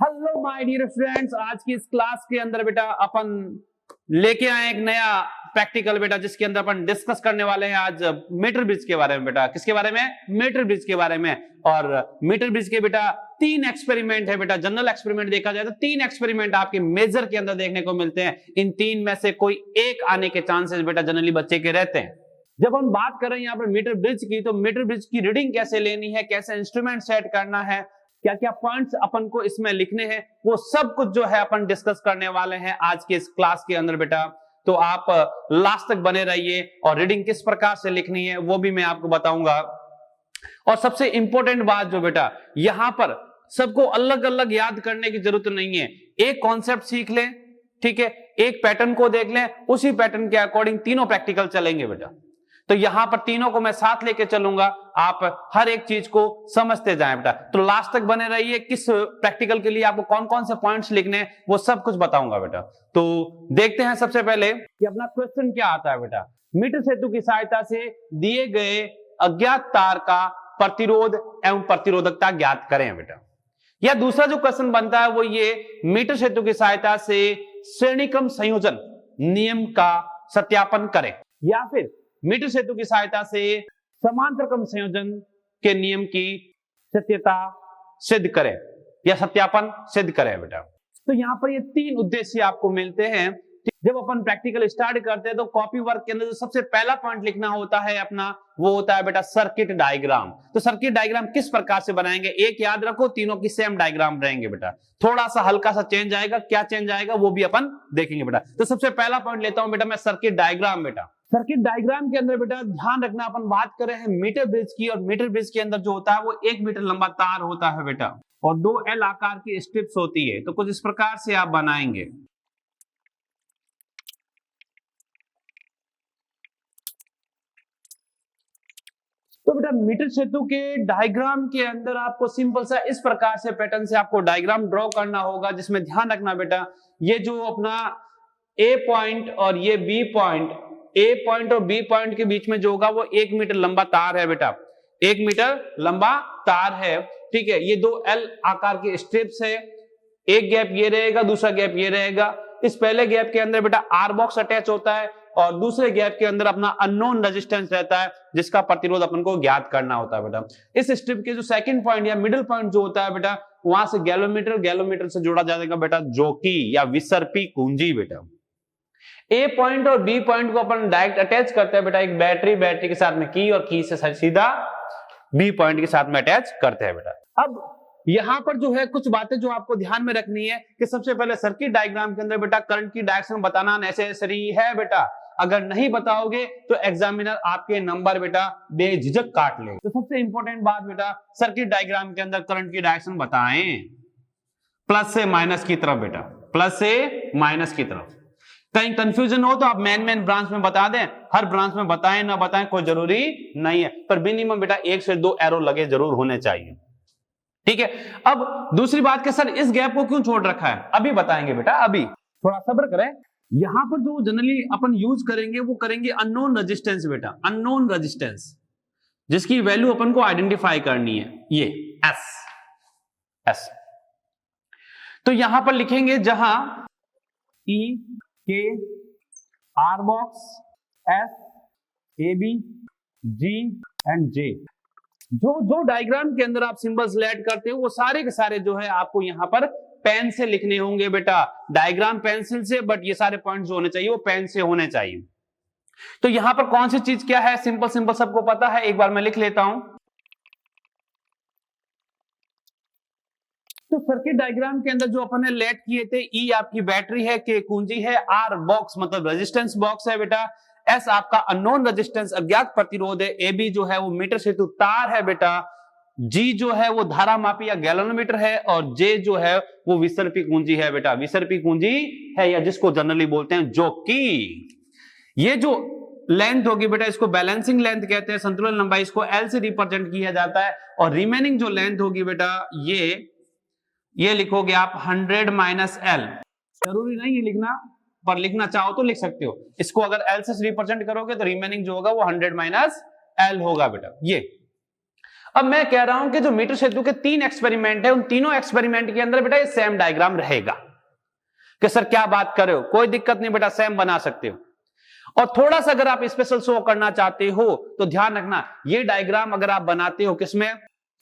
Hello my dear friends, आज की इस क्लास के अंदर बेटा अपन लेके आए एक नया प्रैक्टिकल बेटा, जिसके अंदर अपन डिस्कस करने वाले हैं आज मीटर ब्रिज के बारे में। बेटा किसके बारे में? मीटर ब्रिज के बारे में। और मीटर ब्रिज के बेटा 3 एक्सपेरिमेंट है बेटा। जनरल एक्सपेरिमेंट देखा जाए तो 3 एक्सपेरिमेंट आपके मेजर के अंदर देखने को मिलते हैं। इन 3 में से कोई एक आने के चांसेस बेटा जनरली बच्चे के रहते हैं। जब हम बात कर रहे हैं यहाँ पर मीटर ब्रिज की, तो मीटर ब्रिज की रीडिंग कैसे लेनी है, कैसे इंस्ट्रूमेंट सेट करना है, क्या क्या पॉइंट्स अपन को इसमें लिखने हैं, वो सब कुछ जो है अपन डिस्कस करने वाले हैं आज के इस क्लास के अंदर बेटा। तो आप लास्ट तक बने रहिए और रीडिंग किस प्रकार से लिखनी है वो भी मैं आपको बताऊंगा। और सबसे इंपॉर्टेंट बात जो बेटा, यहां पर सबको अलग अलग याद करने की जरूरत नहीं है। एक कॉन्सेप्ट सीख लें, ठीक है, एक पैटर्न को देख लें, उसी पैटर्न के अकॉर्डिंग तीनों प्रैक्टिकल चलेंगे बेटा। तो यहां पर तीनों को मैं साथ लेके चलूंगा, आप हर एक चीज को समझते जाएं बेटा। तो लास्ट तक बने रहिए, किस प्रैक्टिकल के लिए आपको कौन कौन से पॉइंट्स लिखने हैं वो सब कुछ बताऊंगा बेटा। तो देखते हैं सबसे पहले कि अपना क्वेश्चन क्या आता है बेटा। मीटर सेतु की सहायता से दिए गए अज्ञात तार का प्रतिरोध एवं प्रतिरोधकता ज्ञात करें बेटा। या दूसरा जो क्वेश्चन बनता है वो ये, मीटर सेतु की सहायता से श्रेणीक्रम संयोजन नियम का सत्यापन करें। या फिर मीटर सेतु की सहायता से समांतर क्रम संयोजन के नियम की सत्यता सिद्ध करें या सत्यापन सिद्ध करें बेटा। तो यहां पर ये 3 उद्देश्य आपको मिलते हैं। जब अपन प्रैक्टिकल स्टार्ट करते हैं तो कॉपी वर्क के अंदर जो सबसे पहला पॉइंट लिखना होता है अपना, वो होता है बेटा सर्किट डायग्राम। तो सर्किट डायग्राम किस प्रकार से बनाएंगे, एक याद रखो, तीनों की सेम डायग्राम रहेंगे बेटा। थोड़ा सा हल्का सा चेंज आएगा, क्या चेंज आएगा वो भी अपन देखेंगे बेटा। तो सबसे पहला पॉइंट लेता हूं बेटा मैं, सर्किट डायग्राम बेटा। सर्किट डायग्राम के अंदर बेटा ध्यान रखना, अपन बात कर रहे हैं मीटर ब्रिज की, और मीटर ब्रिज के अंदर जो होता है वो 1 मीटर लंबा तार होता है बेटा, और 2 L आकार की स्ट्रिप्स होती है। तो कुछ इस प्रकार से आप बनाएंगे। तो बेटा मीटर सेतु के डायग्राम के अंदर आपको सिंपल सा इस प्रकार से पैटर्न से आपको डायग्राम ड्रॉ करना होगा, जिसमें ध्यान रखना बेटा, ये जो अपना ए पॉइंट और ये बी पॉइंट, ए पॉइंट और बी पॉइंट के बीच में जो होगा वो 1 मीटर लंबा तार है बेटा, 1 मीटर लंबा तार है, ठीक है। ये 2 L आकार के स्ट्रिप्स है, एक गैप ये रहेगा, दूसरा गैप ये रहेगा। इस पहले गैप के अंदर बेटा आर बॉक्स अटैच होता है, और दूसरे गैप के अंदर अपना अननोन रेजिस्टेंस रहता है, जिसका प्रतिरोध अपन को ज्ञात करना होता है बेटा। इस स्ट्रिप के जो सेकंड पॉइंट या मिडिल पॉइंट जो होता है बेटा, वहां से गैलोमीटर से जोड़ा जाएगा बेटा, जो कि या विसर्पी कुंजी बेटा। ए पॉइंट और बी पॉइंट को अपन डायरेक्ट अटैच करते हैं बेटा एक बैटरी के साथ में की, और की से सीधा बी पॉइंट के साथ में अटैच करते हैं बेटा। अब यहां पर जो है कुछ बातें जो आपको ध्यान में रखनी है कि सबसे पहले सर्किट डायग्राम के अंदर बेटा करंट की डायरेक्शन बताना नेसेसरी है बेटा। अगर नहीं बताओगे तो एग्जामिनर आपके नंबर बेटा बेझिझक काट ले। तो सबसे इंपॉर्टेंट बात बेटा, सर्किट डायग्राम के अंदर करंट की डायरेक्शन बताएं प्लस से माइनस की तरफ बेटा, प्लस से माइनस की तरफ। कहीं कंफ्यूजन हो तो आप मेन ब्रांच में बता दें, हर ब्रांच में बताएं ना बताएं कोई जरूरी नहीं है, पर मिनिमम बेटा 1 से 2 एरो लगे जरूर होने चाहिए, ठीक है। अब दूसरी बात कि सर इस गैप को क्यों छोड़ रखा है, अभी बताएंगे बेटा, अभी थोड़ा सब्र करें। यहां पर जो जनरली अपन यूज करेंगे वो करेंगे अननोन रेजिस्टेंस बेटा, अननोन रेजिस्टेंस, जिसकी वैल्यू अपन को आइडेंटिफाई करनी है, ये एस। तो यहां पर लिखेंगे जहां E K R box S A B G and J, जो डायग्राम के अंदर आप सिंबल्स ऐड करते हो वो सारे के सारे जो है आपको यहां पर पेन से लिखने होंगे बेटा। डायग्राम पेंसिल से, बट ये सारे पॉइंट्स जो होने चाहिए वो पेन से होने चाहिए। तो यहां पर कौन सी चीज क्या है, सिंपल सबको पता है, एक बार मैं लिख लेता हूं। तो सर्किट डायग्राम के अंदर जो अपन ने लेट किए थे, ई आपकी बैटरी है, के कुंजी है, आर बॉक्स मतलब रेजिस्टेंस बॉक्स है बेटा, एस आपका अननोन रेजिस्टेंस अज्ञात प्रतिरोध है, ए बी जो है वो मीटर सेतु तार है बेटा, जी जो है वो धारा मापी या गैलोमीटर है, और जे जो है वो विसर्पी कुंजी है बेटा, विसर्पी कुंजी है, या जिसको जनरली बोलते हैं जो कि ये जो लेंथ होगी बेटा इसको बैलेंसिंग लेंथ कहते हैं, संतुलन लंबाई इसको एल से रिप्रेजेंट किया जाता है, और रिमेनिंग जो लेंथ होगी बेटा ये लिखोगे आप 100 माइनस एल, जरूरी नहीं है लिखना, पर लिखना चाहो तो लिख सकते हो। इसको अगर एल से रिप्रेजेंट करोगे तो रिमेनिंग जो होगा वो 100 माइनस एल होगा बेटा। ये अब मैं कह रहा हूं कि जो मीटर सेतु के 3 एक्सपेरिमेंट है, उन तीनों एक्सपेरिमेंट के अंदर बेटा ये सेम डायग्राम रहेगा। कि सर क्या बात कर रहे हो, कोई दिक्कत नहीं बेटा, सेम बना सकते हो। और थोड़ा सा अगर आप स्पेशल शो करना चाहते हो तो ध्यान रखना, ये डायग्राम अगर आप बनाते हो किसमें,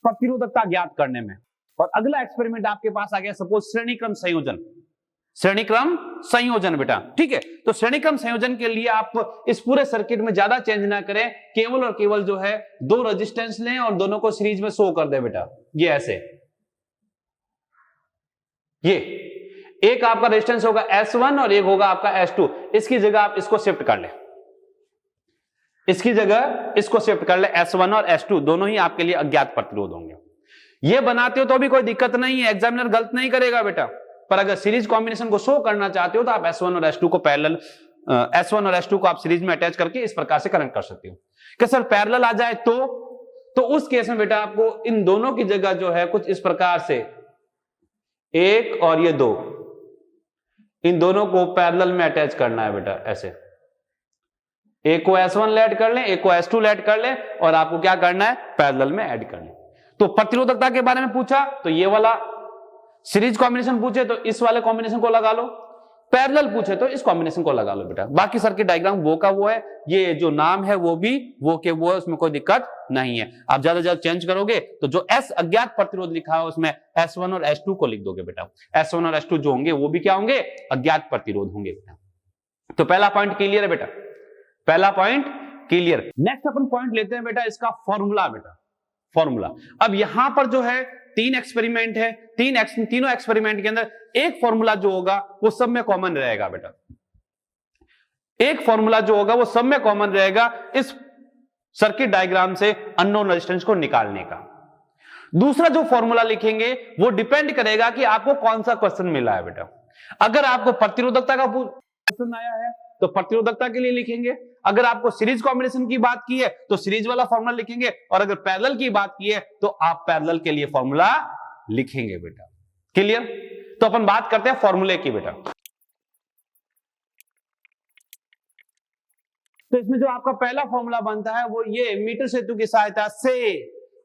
प्रतिरोधकता ज्ञात करने में। और अगला एक्सपेरिमेंट आपके पास आ गया सपोज श्रेणी क्रम संयोजन, श्रेणी क्रम संयोजन बेटा, ठीक है। तो श्रेणी क्रम संयोजन के लिए आप इस पूरे सर्किट में ज्यादा चेंज ना करें, केवल और केवल जो है 2 रेजिस्टेंस लें और दोनों को सीरीज में शो कर दे बेटा। ये ऐसे, ये एक आपका रेजिस्टेंस होगा S1 और एक होगा आपका S2, इसकी जगह आप इसको शिफ्ट कर ले, इसकी जगह इसको शिफ्ट कर ले। S1 और S2 दोनों ही आपके लिए अज्ञात प्रतिरोध होंगे। ये बनाते हो तो भी कोई दिक्कत नहीं है, एग्जामिनर गलत नहीं करेगा बेटा। पर अगर सीरीज कॉम्बिनेशन को शो करना चाहते हो तो आप S1 और S2 को पैरेलल, S1 और S2 को आप सीरीज में अटैच करके इस प्रकार से कनेक्ट कर सकते हो। कि सर पैरेलल आ जाए तो उस केस में बेटा आपको इन दोनों की जगह जो है कुछ इस प्रकार से 1 और ये 2, इन दोनों को पैरेलल में अटैच करना है बेटा। ऐसे एक को S1 ऐड कर लें, एक को S2 ऐड कर लें और आपको क्या करना है, पैरेलल में ऐड कर लें। तो प्रतिरोधकता के बारे में पूछा तो ये वाला, सीरीज कॉम्बिनेशन पूछे तो इस वाले कॉम्बिनेशन को लगा लो, पैरेलल पूछे तो इस कॉम्बिनेशन को लगा लो बेटा। बाकी सर्किट डायग्राम वो का वो है, ये जो नाम है वो भी वो के वो है, उसमें कोई दिक्कत नहीं है। आप ज्यादा ज्यादा चेंज करोगे तो जो S अज्ञात प्रतिरोध लिखा है उसमें S1 और S2 को लिख दोगे बेटा। S1 और S2 जो होंगे वो भी क्या होंगे, अज्ञात प्रतिरोध होंगे बेटा। तो पहला पॉइंट क्लियर है बेटा, पहला पॉइंट क्लियर। नेक्स्ट अपन पॉइंट लेते हैं बेटा इसका फॉर्मूला बेटा, फॉर्मूला। अब यहां पर जो है 3 एक्सपेरिमेंट है, तीनों एक्सपेरिमेंट के अंदर एक फॉर्मूला जो होगा वो सब में कॉमन रहेगा बेटा। एक फॉर्मूला जो होगा वो सब में कॉमन रहेगा इस सर्किट डायग्राम से अननोन रेजिस्टेंस को निकालने का। दूसरा जो फॉर्मूला लिखेंगे वो डिपेंड करेगा कि आपको कौन सा क्वेश्चन मिला है बेटा। अगर आपको प्रतिरोधकता का क्वेश्चन आया है तो प्रतिरोधकता के लिए लिखेंगे, अगर आपको सीरीज कॉम्बिनेशन की बात की है तो सीरीज वाला फॉर्मूला लिखेंगे, और अगर पैरेलल की बात की है तो आप पैरेलल के लिए फॉर्मूला लिखेंगे बेटा। क्लियर? तो अपन बात करते हैं फॉर्मूले की बेटा। तो इसमें जो आपका पहला फॉर्मूला बनता है वो ये मीटर सेतु की सहायता से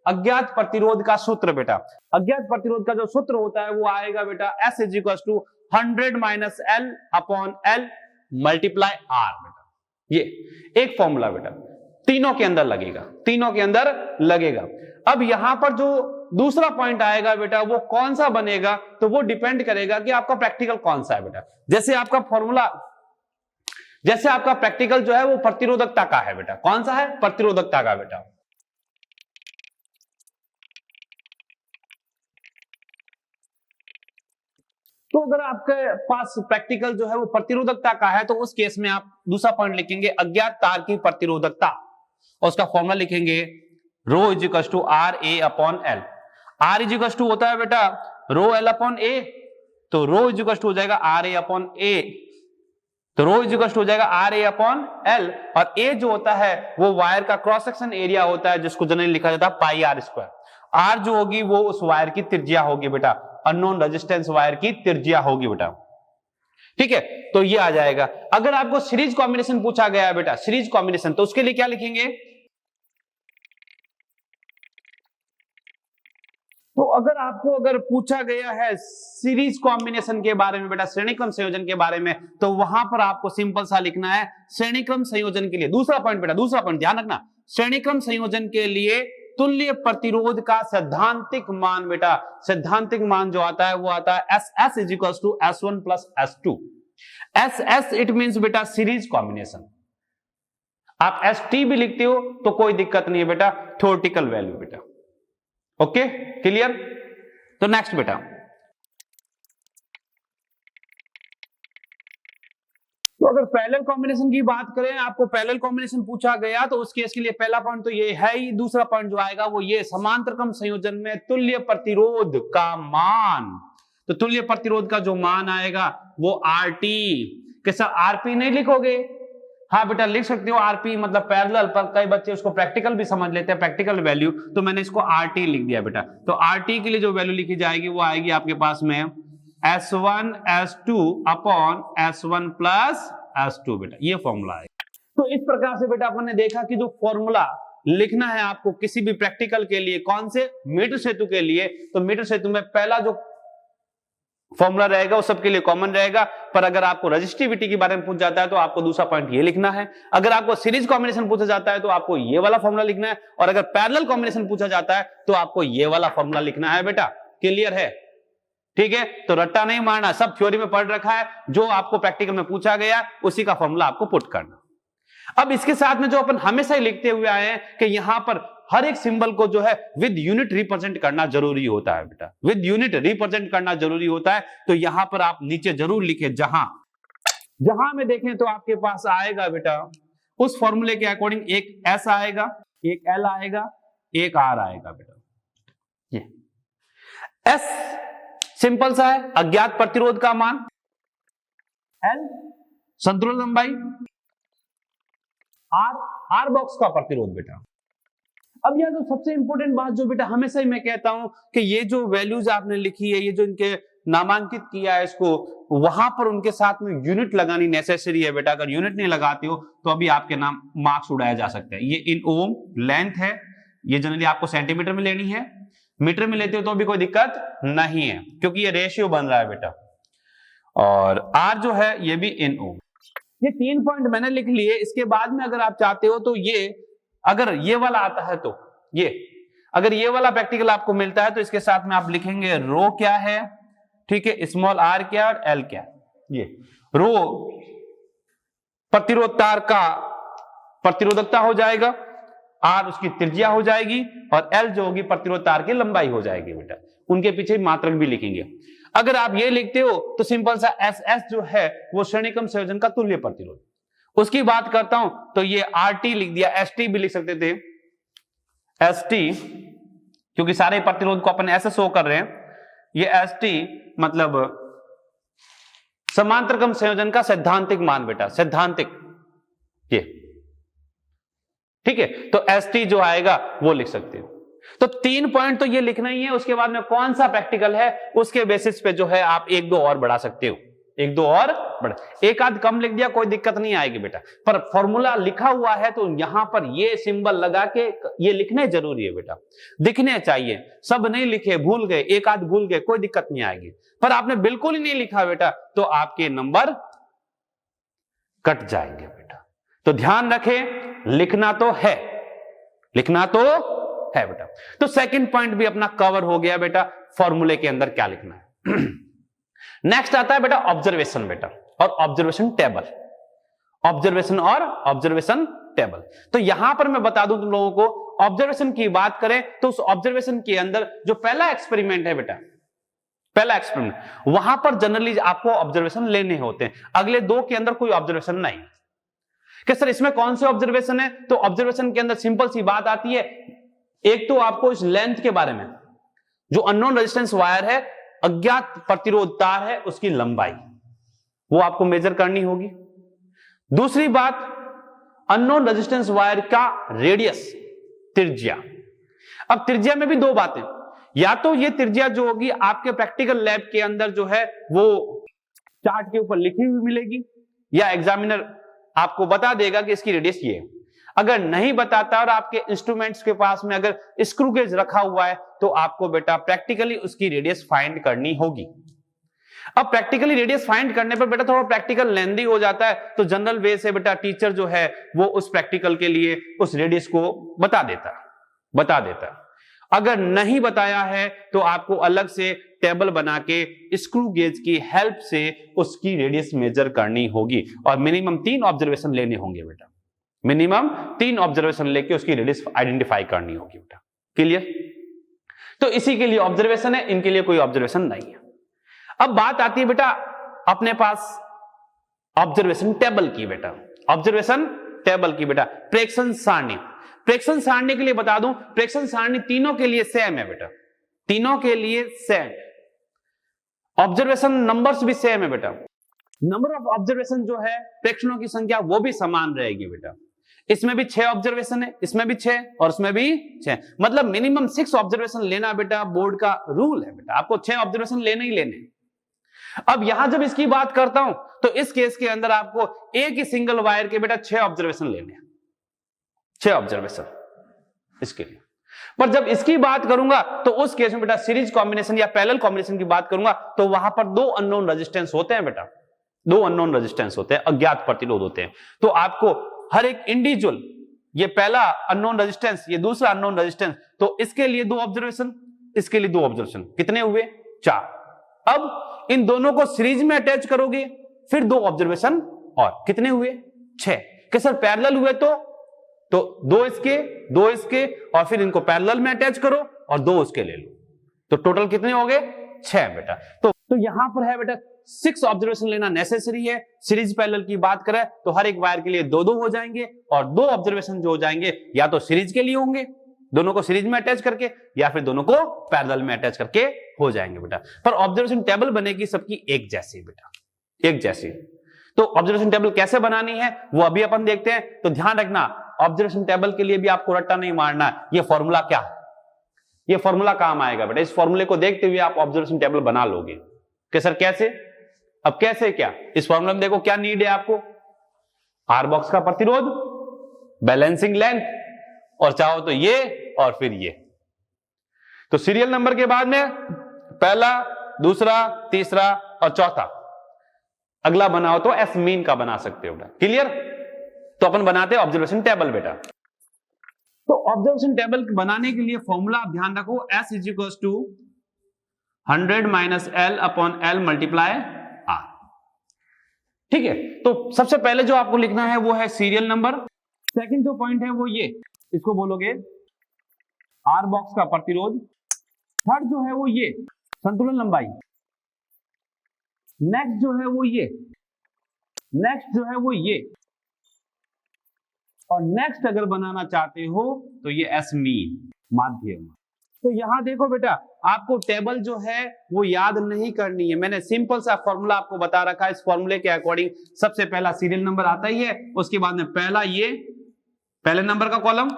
अज्ञात प्रतिरोध का सूत्र बेटा। अज्ञात प्रतिरोध का जो सूत्र होता है वो आएगा बेटा S = 100 - L upon L multiply R बेटा। ये एक फॉर्मूला बेटा तीनों के अंदर लगेगा, तीनों के अंदर लगेगा। अब यहां पर जो दूसरा पॉइंट आएगा बेटा वो कौन सा बनेगा, तो वो डिपेंड करेगा कि आपका प्रैक्टिकल कौन सा है बेटा। जैसे आपका फॉर्मूला, जैसे आपका प्रैक्टिकल जो है वो प्रतिरोधकता का है बेटा। कौन सा है? प्रतिरोधकता का बेटा। तो अगर आपके पास प्रैक्टिकल जो है वो प्रतिरोधकता का है तो उस केस में आप दूसरा पॉइंट लिखेंगे अज्ञात तार की प्रतिरोधकता, और उसका फॉर्मूला लिखेंगे ρ = RA अपॉन L। R = होता है बेटा ρL अपॉन A, तो ρ = हो जाएगा RA अपॉन A, तो ρ = हो जाएगा RA अपॉन L। और A जो होता है वो वायर का क्रॉस सेक्शन एरिया होता है जिसको जनरली लिखा जाता है πr²। R जो होगी वो उस वायर की त्रिज्या होगी बेटा, अननोन रेजिस्टेंस वायर की त्रिज्या होगी बेटा। ठीक है, तो ये आ जाएगा। अगर आपको सीरीज कॉम्बिनेशन पूछा गया है बेटा, सीरीज कॉम्बिनेशन, तो उसके लिए क्या लिखेंगे? तो अगर पूछा गया है सीरीज कॉम्बिनेशन के बारे में बेटा, श्रेणी क्रम संयोजन के बारे में, तो वहां पर आपको सिंपल सा लिखना है श्रेणी क्रम संयोजन के लिए। दूसरा पॉइंट बेटा, दूसरा पॉइंट ध्यान रखना, श्रेणी क्रम संयोजन के लिए तुल्य प्रतिरोध का सैद्धांतिक मान बेटा, सैद्धांतिक मान जो आता है वो आता है SS = S1 + S2। SS it means बेटा सीरीज कॉम्बिनेशन। आप ST भी लिखते हो तो कोई दिक्कत नहीं है बेटा, थ्योरेटिकल वैल्यू बेटा। Okay, clear? तो नेक्स्ट बेटा, तो अगर पैरेलल कॉम्बिनेशन की बात करें, आपको पैरेलल कॉम्बिनेशन पूछा गया तो उस केस के लिए पहला पॉइंट तो ये है ही। दूसरा पॉइंट जो आएगा वो ये समांतर क्रम संयोजन में तुल्य प्रतिरोध का मान। तो तुल्य प्रतिरोध का जो मान आएगा वो RT। कैसा? RP नहीं लिखोगे? हाँ बेटा लिख सकते हो RP मतलब पैरेलल, पर कई बच्चे उसको प्रैक्टिकल भी समझ लेते हैं, प्रैक्टिकल वैल्यू, तो मैंने इसको RT लिख दिया बेटा। तो RT के लिए जो वैल्यू लिखी जाएगी वो आएगी आपके पास में S1 S2 upon S1 + S2 बेटा, ये फॉर्मूला है। तो इस प्रकार से बेटा अपन ने देखा कि जो फॉर्मूला लिखना है आपको किसी भी प्रैक्टिकल के लिए, कौन से, मीटर सेतु के लिए, तो मीटर सेतु में पहला जो फॉर्मूला रहेगा वो सबके लिए कॉमन रहेगा। पर अगर आपको रजिस्टिविटी के बारे में पूछ जाता है तो आपको दूसरा पॉइंट ये लिखना है। अगर आपको सीरीज कॉम्बिनेशन पूछा जाता है तो आपको ये वाला फॉर्मूला लिखना है, और अगर पैरेलल कॉम्बिनेशन पूछा जाता है तो आपको ये वाला फॉर्मूला लिखना है बेटा। क्लियर है? ठीक है, तो रट्टा नहीं मारना, सब थ्योरी में पढ़ रखा है, जो आपको प्रैक्टिकल में पूछा गया उसी का फॉर्मूला आपको पुट करना। अब इसके साथ में जो अपन हमेशा ही लिखते हुए आए हैं कि यहां पर हर एक सिंबल को जो है विद यूनिट रिप्रेजेंट करना जरूरी होता है बेटा, विद यूनिट रिप्रेजेंट करना जरूरी होता है। तो यहां पर आप नीचे जरूर लिखे, जहां जहां में देखें तो आपके पास आएगा बेटा उस फॉर्मूले के अकॉर्डिंग एक एस आएगा, एक एल आएगा, एक आर आएगा बेटा। ये एस सिंपल सा है, अज्ञात प्रतिरोध का मान, एल संतुलन लंबाई, आर बॉक्स का प्रतिरोध बेटा। अब यह जो सबसे इंपॉर्टेंट बात जो बेटा हमेशा ही मैं कहता हूं कि ये जो वैल्यूज आपने लिखी है, ये जो इनके नामांकित किया है इसको, वहां पर उनके साथ में यूनिट लगानी नेसेसरी है बेटा। अगर यूनिट नहीं लगाते हो तो अभी आपके नाम मार्क्स उड़ाया जा सकता है। ये इन ओम लेंथ है, ये जनरली आपको सेंटीमीटर में लेनी है, मीटर में लेते हो तो भी कोई दिक्कत नहीं है क्योंकि ये रेशियो बन रहा है बेटा। और आर जो है ये भी इन ओम। ये 3 पॉइंट मैंने लिख लिए। इसके बाद में अगर आप चाहते हो तो ये अगर ये वाला आता है तो ये, अगर ये वाला प्रैक्टिकल आपको मिलता है तो इसके साथ में आप लिखेंगे रो क्या है, ठीक है, स्मॉल आर क्या और एल क्या। ये रो प्रतिरोध तार का प्रतिरोधकता हो जाएगा, आर उसकी त्रिज्या हो जाएगी, और एल जो होगी प्रतिरोध तार की लंबाई हो जाएगी बेटा। उनके पीछे मात्रक भी लिखेंगे। अगर आप ये लिखते हो तो सिंपल सा एस एस जो है वो श्रेणीक्रम संयोजन का तुल्य प्रतिरोध। उसकी बात करता हूं तो ये आर टी लिख दिया, एस टी भी लिख सकते थे, एस टी, क्योंकि सारे प्रतिरोध को अपन ऐसे शो कर रहे हैं। ये एस टी मतलब समांतर क्रम संयोजन का सैद्धांतिक मान बेटा, सैद्धांतिक, ये ठीक है। तो एस टी जो आएगा वो लिख सकते हो। तो 3 पॉइंट तो ये लिखना ही है। उसके बाद में कौन सा प्रैक्टिकल है उसके बेसिस पे जो है आप 1-2 और बढ़ा सकते हो, 1-2 और बढ़ा, एक आध कम लिख दिया कोई दिक्कत नहीं आएगी बेटा। पर फॉर्मूला लिखा हुआ है तो यहां पर ये सिंबल लगा के ये लिखने जरूरी है बेटा, दिखने चाहिए। सब नहीं लिखे, भूल गए, एक आध भूल गए, कोई दिक्कत नहीं आएगी। पर आपने बिल्कुल ही नहीं लिखा बेटा तो आपके नंबर कट जाएंगे बेटा। तो ध्यान रखें, लिखना तो है, लिखना तो है बेटा। तो सेकंड पॉइंट भी अपना कवर हो गया बेटा, फॉर्मूले के अंदर क्या लिखना है। नेक्स्ट आता है बेटा ऑब्जर्वेशन बेटा, और ऑब्जर्वेशन टेबल, ऑब्जर्वेशन और ऑब्जर्वेशन टेबल। तो यहां पर मैं बता दूं तुम लोगों को, ऑब्जर्वेशन की बात करें तो उस ऑब्जर्वेशन के अंदर जो पहला एक्सपेरिमेंट है बेटा, पहला एक्सपेरिमेंट, वहां पर जनरली आपको ऑब्जर्वेशन लेने होते हैं, अगले 2 के अंदर कोई ऑब्जर्वेशन नहीं। कि सर इसमें कौन से ऑब्जर्वेशन है, तो ऑब्जर्वेशन के अंदर सिंपल सी बात आती है, एक तो आपको इस लेंथ के बारे में, जो अननोन रेजिस्टेंस वायर है, अज्ञात प्रतिरोध तार है, उसकी लंबाई वो आपको मेजर करनी होगी। दूसरी बात, अननोन रेजिस्टेंस वायर का रेडियस, त्रिज्या। अब त्रिज्या में भी 2 बातें, या तो ये त्रिज्या जो होगी आपके प्रैक्टिकल लैब के अंदर जो है वो चार्ट के ऊपर लिखी हुई मिलेगी, या एग्जामिनर आपको बता देगा कि इसकी रेडियस ये है। अगर नहीं बताता और आपके इंस्ट्रूमेंट्स के पास में अगर स्क्रू गेज रखा हुआ है तो आपको बेटा प्रैक्टिकली उसकी रेडियस फाइंड करनी होगी। अब प्रैक्टिकली रेडियस फाइंड करने पर बेटा थोड़ा प्रैक्टिकल लेंदी हो जाता है, तो जनरल वे से बेटा टीचर जो है वो उस प्रैक्टिकल के लिए उस रेडियस को बता देता। अगर नहीं बताया है तो आपको अलग से टेबल बना के स्क्रू गेज की हेल्प से उसकी रेडियस मेजर करनी होगी, और मिनिमम 3 ऑब्जर्वेशन लेने होंगे बेटा, मिनिमम 3 ऑब्जर्वेशन लेके उसकी रेडियस आइडेंटिफाई करनी होगी बेटा। क्लियर? तो इसी के लिए ऑब्जर्वेशन है, इनके लिए कोई ऑब्जर्वेशन नहीं है। अब बात आती है बेटा अपने पास ऑब्जर्वेशन टेबल की बेटा, ऑब्जर्वेशन टेबल की बेटा। प्रेक्षण सारणी, प्रेक्षण सारणी के लिए बता दूं, प्रेक्षण सारणी तीनों के लिए सेम है बेटा, तीनों के लिए सेम। ऑब्जर्वेशन नंबर्स भी सेम है बेटा, नंबर ऑफ ऑब्जर्वेशन जो है, प्रेक्षणों की संख्या वो भी समान रहेगी बेटा। इसमें भी 6 ऑब्जर्वेशन है, इसमें भी 6 और इसमें भी 6, मतलब मिनिमम 6 ऑब्जर्वेशन लेना बेटा बोर्ड का रूल है बेटा, आपको 6 ऑब्जर्वेशन लेने ही लेने। अब यहां जब इसकी बात करता हूं तो इस केस के अंदर आपको एक ही सिंगल वायर के बेटा 6 ऑब्जर्वेशन लेने हैं, 6 ऑब्जर्वेशन। इसके लिए। पर जब इसकी बात करूंगा तो उस केस में बेटा सीरीज कॉम्बिनेशन या पैरेलल कॉम्बिनेशन की बात करूंगा तो वहां पर दो अननोन रेजिस्टेंस होते हैं बेटा, दो अननोन रेजिस्टेंस होते हैं, अज्ञात प्रतिरोध होते हैं। तो आपको हर एक इंडिविजुअल, ये पहला अननोन रेजिस्टेंस, ये दूसरा अननोन रेजिस्टेंस, तो इसके लिए दो ऑब्जर्वेशन, इसके लिए दो ऑब्जर्वेशन, कितने हुए? 4। अब इन दोनों को सीरीज में अटैच करोगे, फिर दो ऑब्जर्वेशन और कितने हुए? 6। कि सर पैरेलल हुए तो दो इसके और फिर इनको पैरेलल में अटैच करो और दो उसके ले लो, तो टोटल कितने हो गए? 6 बेटा। तो यहां पर है बेटा 6 ऑब्जर्वेशन लेना नेसेसरी है। सीरीज पैरेलल की बात करें तो हर एक वायर के लिए दो हो जाएंगे और दो ऑब्जर्वेशन जो हो जाएंगे या तो सीरीज के लिए होंगे, दोनों को सीरीज में अटैच करके, या फिर दोनों को पैरेलल में अटैच करके हो जाएंगे बेटा। पर ऑब्जर्वेशन टेबल बनेगी सबकी एक जैसी बेटा, एक जैसी। तो ऑब्जर्वेशन टेबल कैसे बनानी है वो अभी अपन देखते हैं। तो ध्यान रखना, ऑब्जर्वेशन टेबल के लिए भी आपको रट्टा नहीं मारना है। ये फॉर्मूला क्या है, ये फॉर्मूला काम आएगा बेटा। इस फॉर्मूले को देखते हुए आप ऑब्जर्वेशन टेबल बना लोगे कि सर कैसे। अब कैसे क्या, इस फॉर्मूला में देखो क्या नीड है आपको, आर बॉक्स का प्रतिरोध, बैलेंसिंग लेंथ, और चाहो तो ये और फिर ये। तो सीरियल नंबर के बाद में पहला, दूसरा, तीसरा और चौथा। अगला बनाओ तो एस मीन का बना सकते हो बेटा। क्लियर? तो अपन बनाते हैं ऑब्जर्वेशन टेबल बेटा। तो ऑब्जर्वेशन टेबल बनाने के लिए फॉर्मूला आप ध्यान रखो, S is equals to 100 minus L upon L multiply R। ठीक है, तो सबसे पहले जो आपको लिखना है वो है सीरियल नंबर। सेकंड जो पॉइंट है वो ये, इसको बोलोगे आर बॉक्स का प्रतिरोध। थर्ड जो है वो ये संतुलन लंबाई। नेक्स्ट जो है वो ये, नेक्स्ट जो है वो ये, और नेक्स्ट अगर बनाना चाहते हो तो ये एस मीन, माध्यम। तो यहां देखो बेटा, आपको टेबल जो है वो याद नहीं करनी है। मैंने सिंपल सा फॉर्मूला आपको बता रखा है। इस फॉर्मूले के अकॉर्डिंग सबसे पहला सीरियल नंबर आता ही है, उसके बाद में पहला ये पहले नंबर का कॉलम,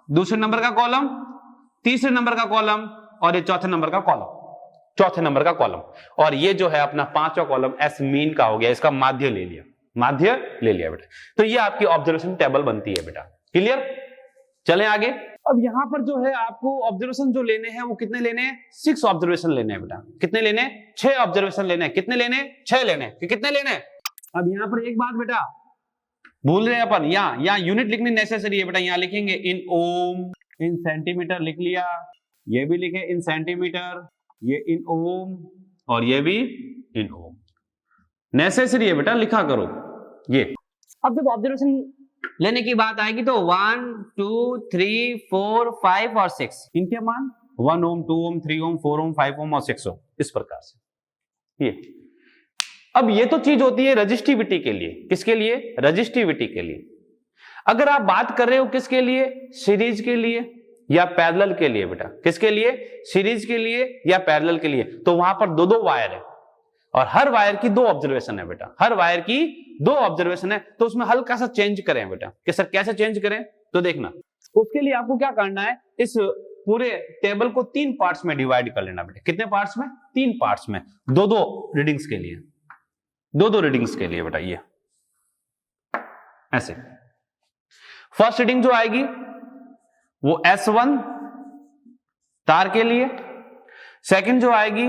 दूसरे नंबर का कॉलम, तीसरे नंबर का कॉलम और ये चौथे नंबर का कॉलम, चौथे नंबर का कॉलम। और ये जो है अपना पांचवा कॉलम एस मीन का हो गया, इसका माध्य ले लिया, माध्य ले लिया बेटा। तो ये आपकी ऑब्जर्वेशन टेबल बनती है बेटा। क्लियर? चलें आगे। अब यहां पर जो है आपको ऑब्जर्वेशन जो लेने हैं वो कितने लेने हैं? 6 ऑब्जर्वेशन लेने हैं बेटा। कितने लेने हैं? 6 ऑब्जर्वेशन लेने हैं। कितने लेने हैं? 6 लेने हैं। कितने लेने हैं? अब यहां पर एक बात बेटा भूल रहे हैं अपन, यहां यूनिट लिखनी नेसेसरी है बेटा। यहां लिखेंगे इन ओम, इन सेंटीमीटर लिख लिया, ये भी लिखे इन सेंटीमीटर, ये इन ओम और ये भी इन ओम। नेसेसरी है बेटा, लिखा करो ये। अब जब ऑब्जर्वेशन लेने की बात आएगी तो 1 2 3 4 5 और 6 इनके मान 1 ओम, 2 ओम, 3 ओम, 4 ओम, 5 ओम और 6 ओम, इस प्रकार से ये। अब ये तो चीज होती है रजिस्टिविटी के लिए। किसके लिए? रजिस्टिविटी के लिए। अगर आप बात कर रहे हो किसके लिए? सीरीज के लिए या पैरेलल के लिए बेटा। किसके लिए? सीरीज के लिए या पैरेलल के लिए। तो वहां पर दो वायर है और हर वायर की 2 ऑब्जर्वेशन है बेटा। हर वायर की 2 ऑब्जर्वेशन है। तो उसमें हल्का सा चेंज करें बेटा। कि सर कैसे चेंज करें? तो देखना, उसके लिए आपको क्या करना है, इस पूरे टेबल को 3 पार्ट्स में डिवाइड कर लेना बेटा। कितने पार्ट्स में? 3 पार्ट्स में, 2-2 रीडिंग्स के लिए, 2-2 रीडिंग्स के लिए बेटा। ये ऐसे फर्स्ट रीडिंग जो आएगी वो S1 तार के लिए, सेकंड जो आएगी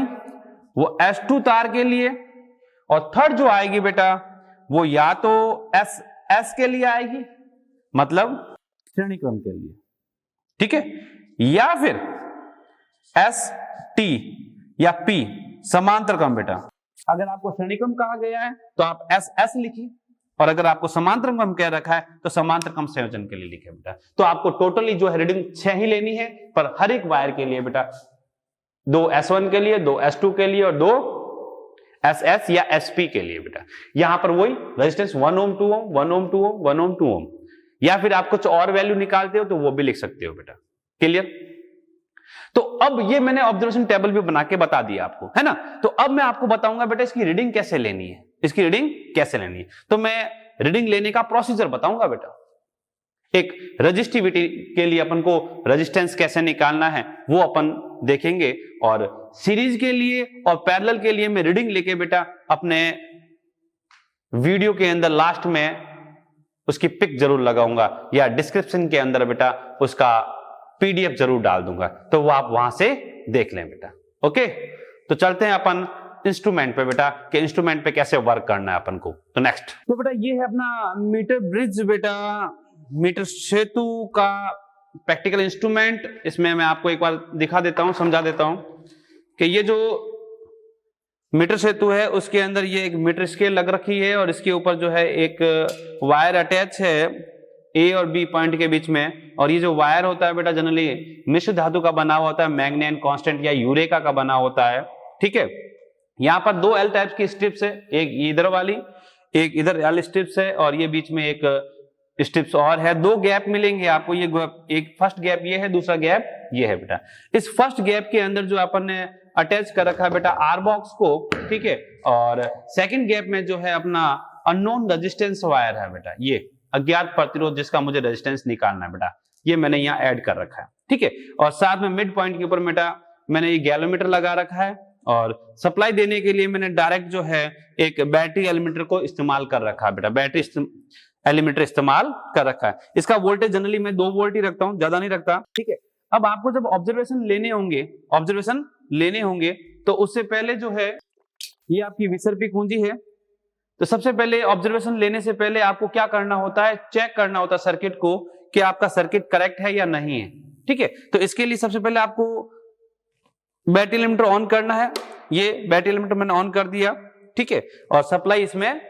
वो S2 तार के लिए, और थर्ड जो आएगी बेटा वो या तो S के लिए आएगी, मतलब श्रेणी क्रम के लिए, ठीक है, या फिर ST या P समांतर क्रम बेटा। अगर आपको श्रेणी क्रम कहा गया है तो आप SS लिखिए, और अगर आपको समांतर क्रम कह रखा है तो समांतर क्रम संयोजन के लिए लिखे बेटा। तो आपको टोटली जो है रीडिंग 6 ही लेनी है, पर हर एक वायर के लिए बेटा 2 S1 के लिए, 2 S2 के लिए और 2 SS या SP के लिए बेटा। यहां पर वही रेजिस्टेंस 1 ओम, 2 ओम, 1 ओम, 2 ओम, 1 ओम, 2 ओम, या फिर आप कुछ और वैल्यू निकालते हो तो वो भी लिख सकते हो बेटा। क्लियर? तो अब ये मैंने ऑब्जर्वेशन टेबल भी बना के बता दिया आपको, है ना। तो अब मैं आपको बताऊंगा बेटा इसकी रीडिंग कैसे लेनी है, इसकी रीडिंग कैसे लेनी है। तो मैं रीडिंग लेने का प्रोसीजर बताऊंगा बेटा। एक रजिस्टिविटी के लिए अपन को रेजिस्टेंस कैसे निकालना है वो अपन देखेंगे, और सीरीज के लिए और पैरेलल के लिए मैं रीडिंग लेके बेटा अपने वीडियो के अंदर लास्ट में उसकी पिक जरूर लगाऊंगा, या डिस्क्रिप्शन के अंदर बेटा उसका PDF जरूर डाल दूंगा, तो वो आप वहां से देख लें बेटा। ओके, तो चलते हैं अपन इंस्ट्रूमेंट पे बेटा, कि इंस्ट्रूमेंट पे कैसे वर्क करना है अपन को। तो नेक्स्ट, तो बेटा ये है अपना मीटर ब्रिज बेटा, मीटर सेतु का प्रैक्टिकल इंस्ट्रूमेंट। इसमें मैं आपको एक बार दिखा देता हूं, समझा देता हूं कि ये जो मीटर सेतु है उसके अंदर ये एक मीटर स्केल लग रखी है और इसके ऊपर जो है एक वायर अटैच है A और B पॉइंट के बीच में। और ये जो वायर होता है बेटा जनरली मिश्र धातु का बना हुआ होता है, मैग्नेन कांस्टेंट या यूरेका का बना होता है। ठीक है, यहाँ पर दो L टाइप की स्ट्रिप्स है, एक इधर वाली, एक इधर L स्ट्रिप्स है और ये बीच में एक स्ट्रिप्स और है। दो गैप मिलेंगे आपको, ये एक फर्स्ट गैप ये है, दूसरा गैप ये है बेटा। इस फर्स्ट गैप के अंदर जो अपन ने अटैच कर रखा है बेटा आर बॉक्स को, ठीक है, और सेकंड गैप में जो है अपना अननोन रेजिस्टेंस वायर है बेटा, ये अज्ञात प्रतिरोध जिसका मुझे रेजिस्टेंस निकालना है बेटा, ये मैंने यहाँ ऐड कर रखा है। ठीक है, और साथ में मिड पॉइंट के ऊपर बेटा मैंने ये गैलोमीटर लगा रखा है और सप्लाई देने के लिए मैंने डायरेक्ट जो है एक बैटरी एलिमेंटर को इस्तेमाल कर रखा है बेटा, बैटरी एलिमेंटर इस्तेमाल कर रखा है। इसका वोल्टेज जनरली मैं 2 वोल्ट ही रखता हूं, ज्यादा नहीं रखता। ठीक है, अब आपको जब ऑब्जर्वेशन लेने होंगे तो उससे पहले जो है ये आपकी विसर्पी कुंजी है। तो सबसे पहले ऑब्जर्वेशन लेने से पहले आपको क्या करना होता है, चेक करना होता है सर्किट को कि आपका सर्किट करेक्ट है या नहीं है। ठीक है, तो इसके लिए सबसे पहले आपको बैटरी एलिमेंटर ऑन करना है। ये बैटरी एलिमेंटर मैंने ऑन कर दिया। ठीक है, और सप्लाई इसमें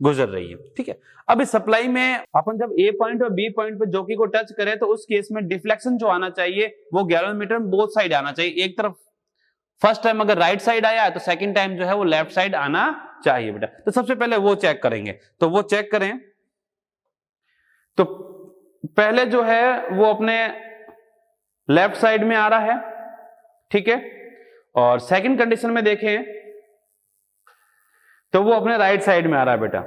गुजर रही है। ठीक है, अब इस सप्लाई में अपन जब A पॉइंट और B पॉइंट पे जॉकी को टच करें तो उस केस में डिफ्लेक्शन जो आना चाहिए वो गैलोमीटर में बोथ साइड आना चाहिए। एक तरफ फर्स्ट टाइम अगर राइट साइड आया तो सेकंड टाइम जो है वो लेफ्ट साइड आना चाहिए बेटा। तो सबसे पहले वो चेक करेंगे, तो वो चेक करें। तो पहले जो है वो अपने लेफ्ट साइड में आ रहा है। ठीक है, और सेकंड कंडीशन में देखें तो वो अपने राइट साइड में आ रहा है बेटा।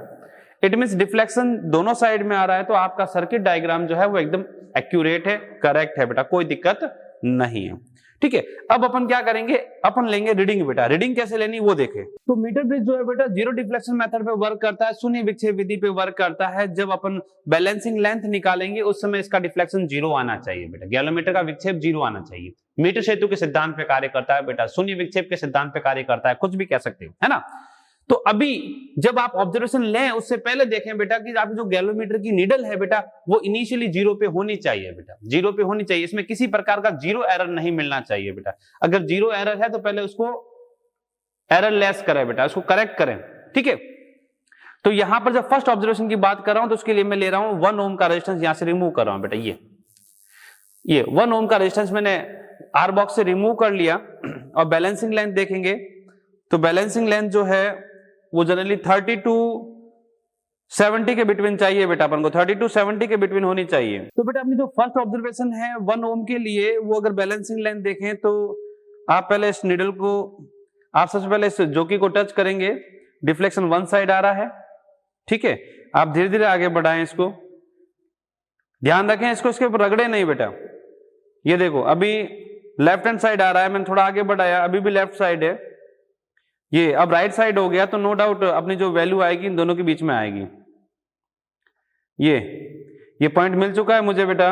इट मींस डिफ्लेक्शन दोनों साइड में आ रहा है, तो आपका सर्किट डायग्राम जो है वो एकदम एक्यूरेट है, करेक्ट है बेटा, कोई दिक्कत नहीं है। ठीक है, अब अपन क्या करेंगे, अपन लेंगे रीडिंग बेटा। रीडिंग कैसे लेनी वो देखें। तो मीटर ब्रिज जो है बेटा जीरो डिफ्लेक्शन मेथड पे वर्क करता है, शून्य विक्षेप विधि पे वर्क करता है। जब अपन बैलेंसिंग लेंथ निकालेंगे उस समय इसका डिफ्लेक्शन 0 आना चाहिए बेटा, गैलोमीटर का विक्षेप 0 आना चाहिए। मीटर सेतु के सिद्धांत पे कार्य करता है बेटा, शून्य विक्षेप के सिद्धांत पे कार्य करता है, कुछ भी कह सकते हो, है ना। तो अभी जब आप ऑब्जर्वेशन लें उससे पहले देखें बेटा कि आप जो गैलोमीटर की नीडल है बेटा वो इनिशियली 0 पे होनी चाहिए बेटा, 0 पे होनी चाहिए। इसमें किसी प्रकार का 0 एरर नहीं मिलना चाहिए बेटा। अगर 0 एरर है तो पहले उसको एरर लेस करें बेटा, उसको करेक्ट करें। ठीक है, तो यहां पर जब फर्स्ट ऑब्जर्वेशन की बात कर रहा हूं तो उसके लिए मैं ले रहा हूं 1 ओम का रेजिस्टेंस, यहां से रिमूव कर रहा हूं बेटा। ये 1 ओम का रेजिस्टेंस मैंने आर बॉक्स से रिमूव कर लिया। और बैलेंसिंग लेंथ देखेंगे तो बैलेंसिंग लेंथ जो है वो जनरली 30 to 70 के बिटवीन चाहिए बेटा, अपन को 30 to 70 के बिटवीन होनी चाहिए। तो बेटा अपनी जो फर्स्ट ऑब्जर्वेशन है 1 ओम के लिए, वो अगर बैलेंसिंग लेंथ देखें तो आप पहले इस नीडल को, आप सबसे पहले इस जॉकी को टच करेंगे, डिफ्लेक्शन 1 साइड आ रहा है। ठीक है, आप धीरे धीरे आगे बढ़ाएं इसको, ध्यान रखें इसको, इसके ऊपर रगड़े नहीं बेटा। ये देखो अभी लेफ्ट हैंड साइड आ रहा है, मैंने थोड़ा आगे बढ़ाया, अभी भी लेफ्ट साइड है। ये अब राइट साइड हो गया तो नो डाउट अपनी जो वैल्यू आएगी इन दोनों के बीच में आएगी। ये पॉइंट मिल चुका है मुझे बेटा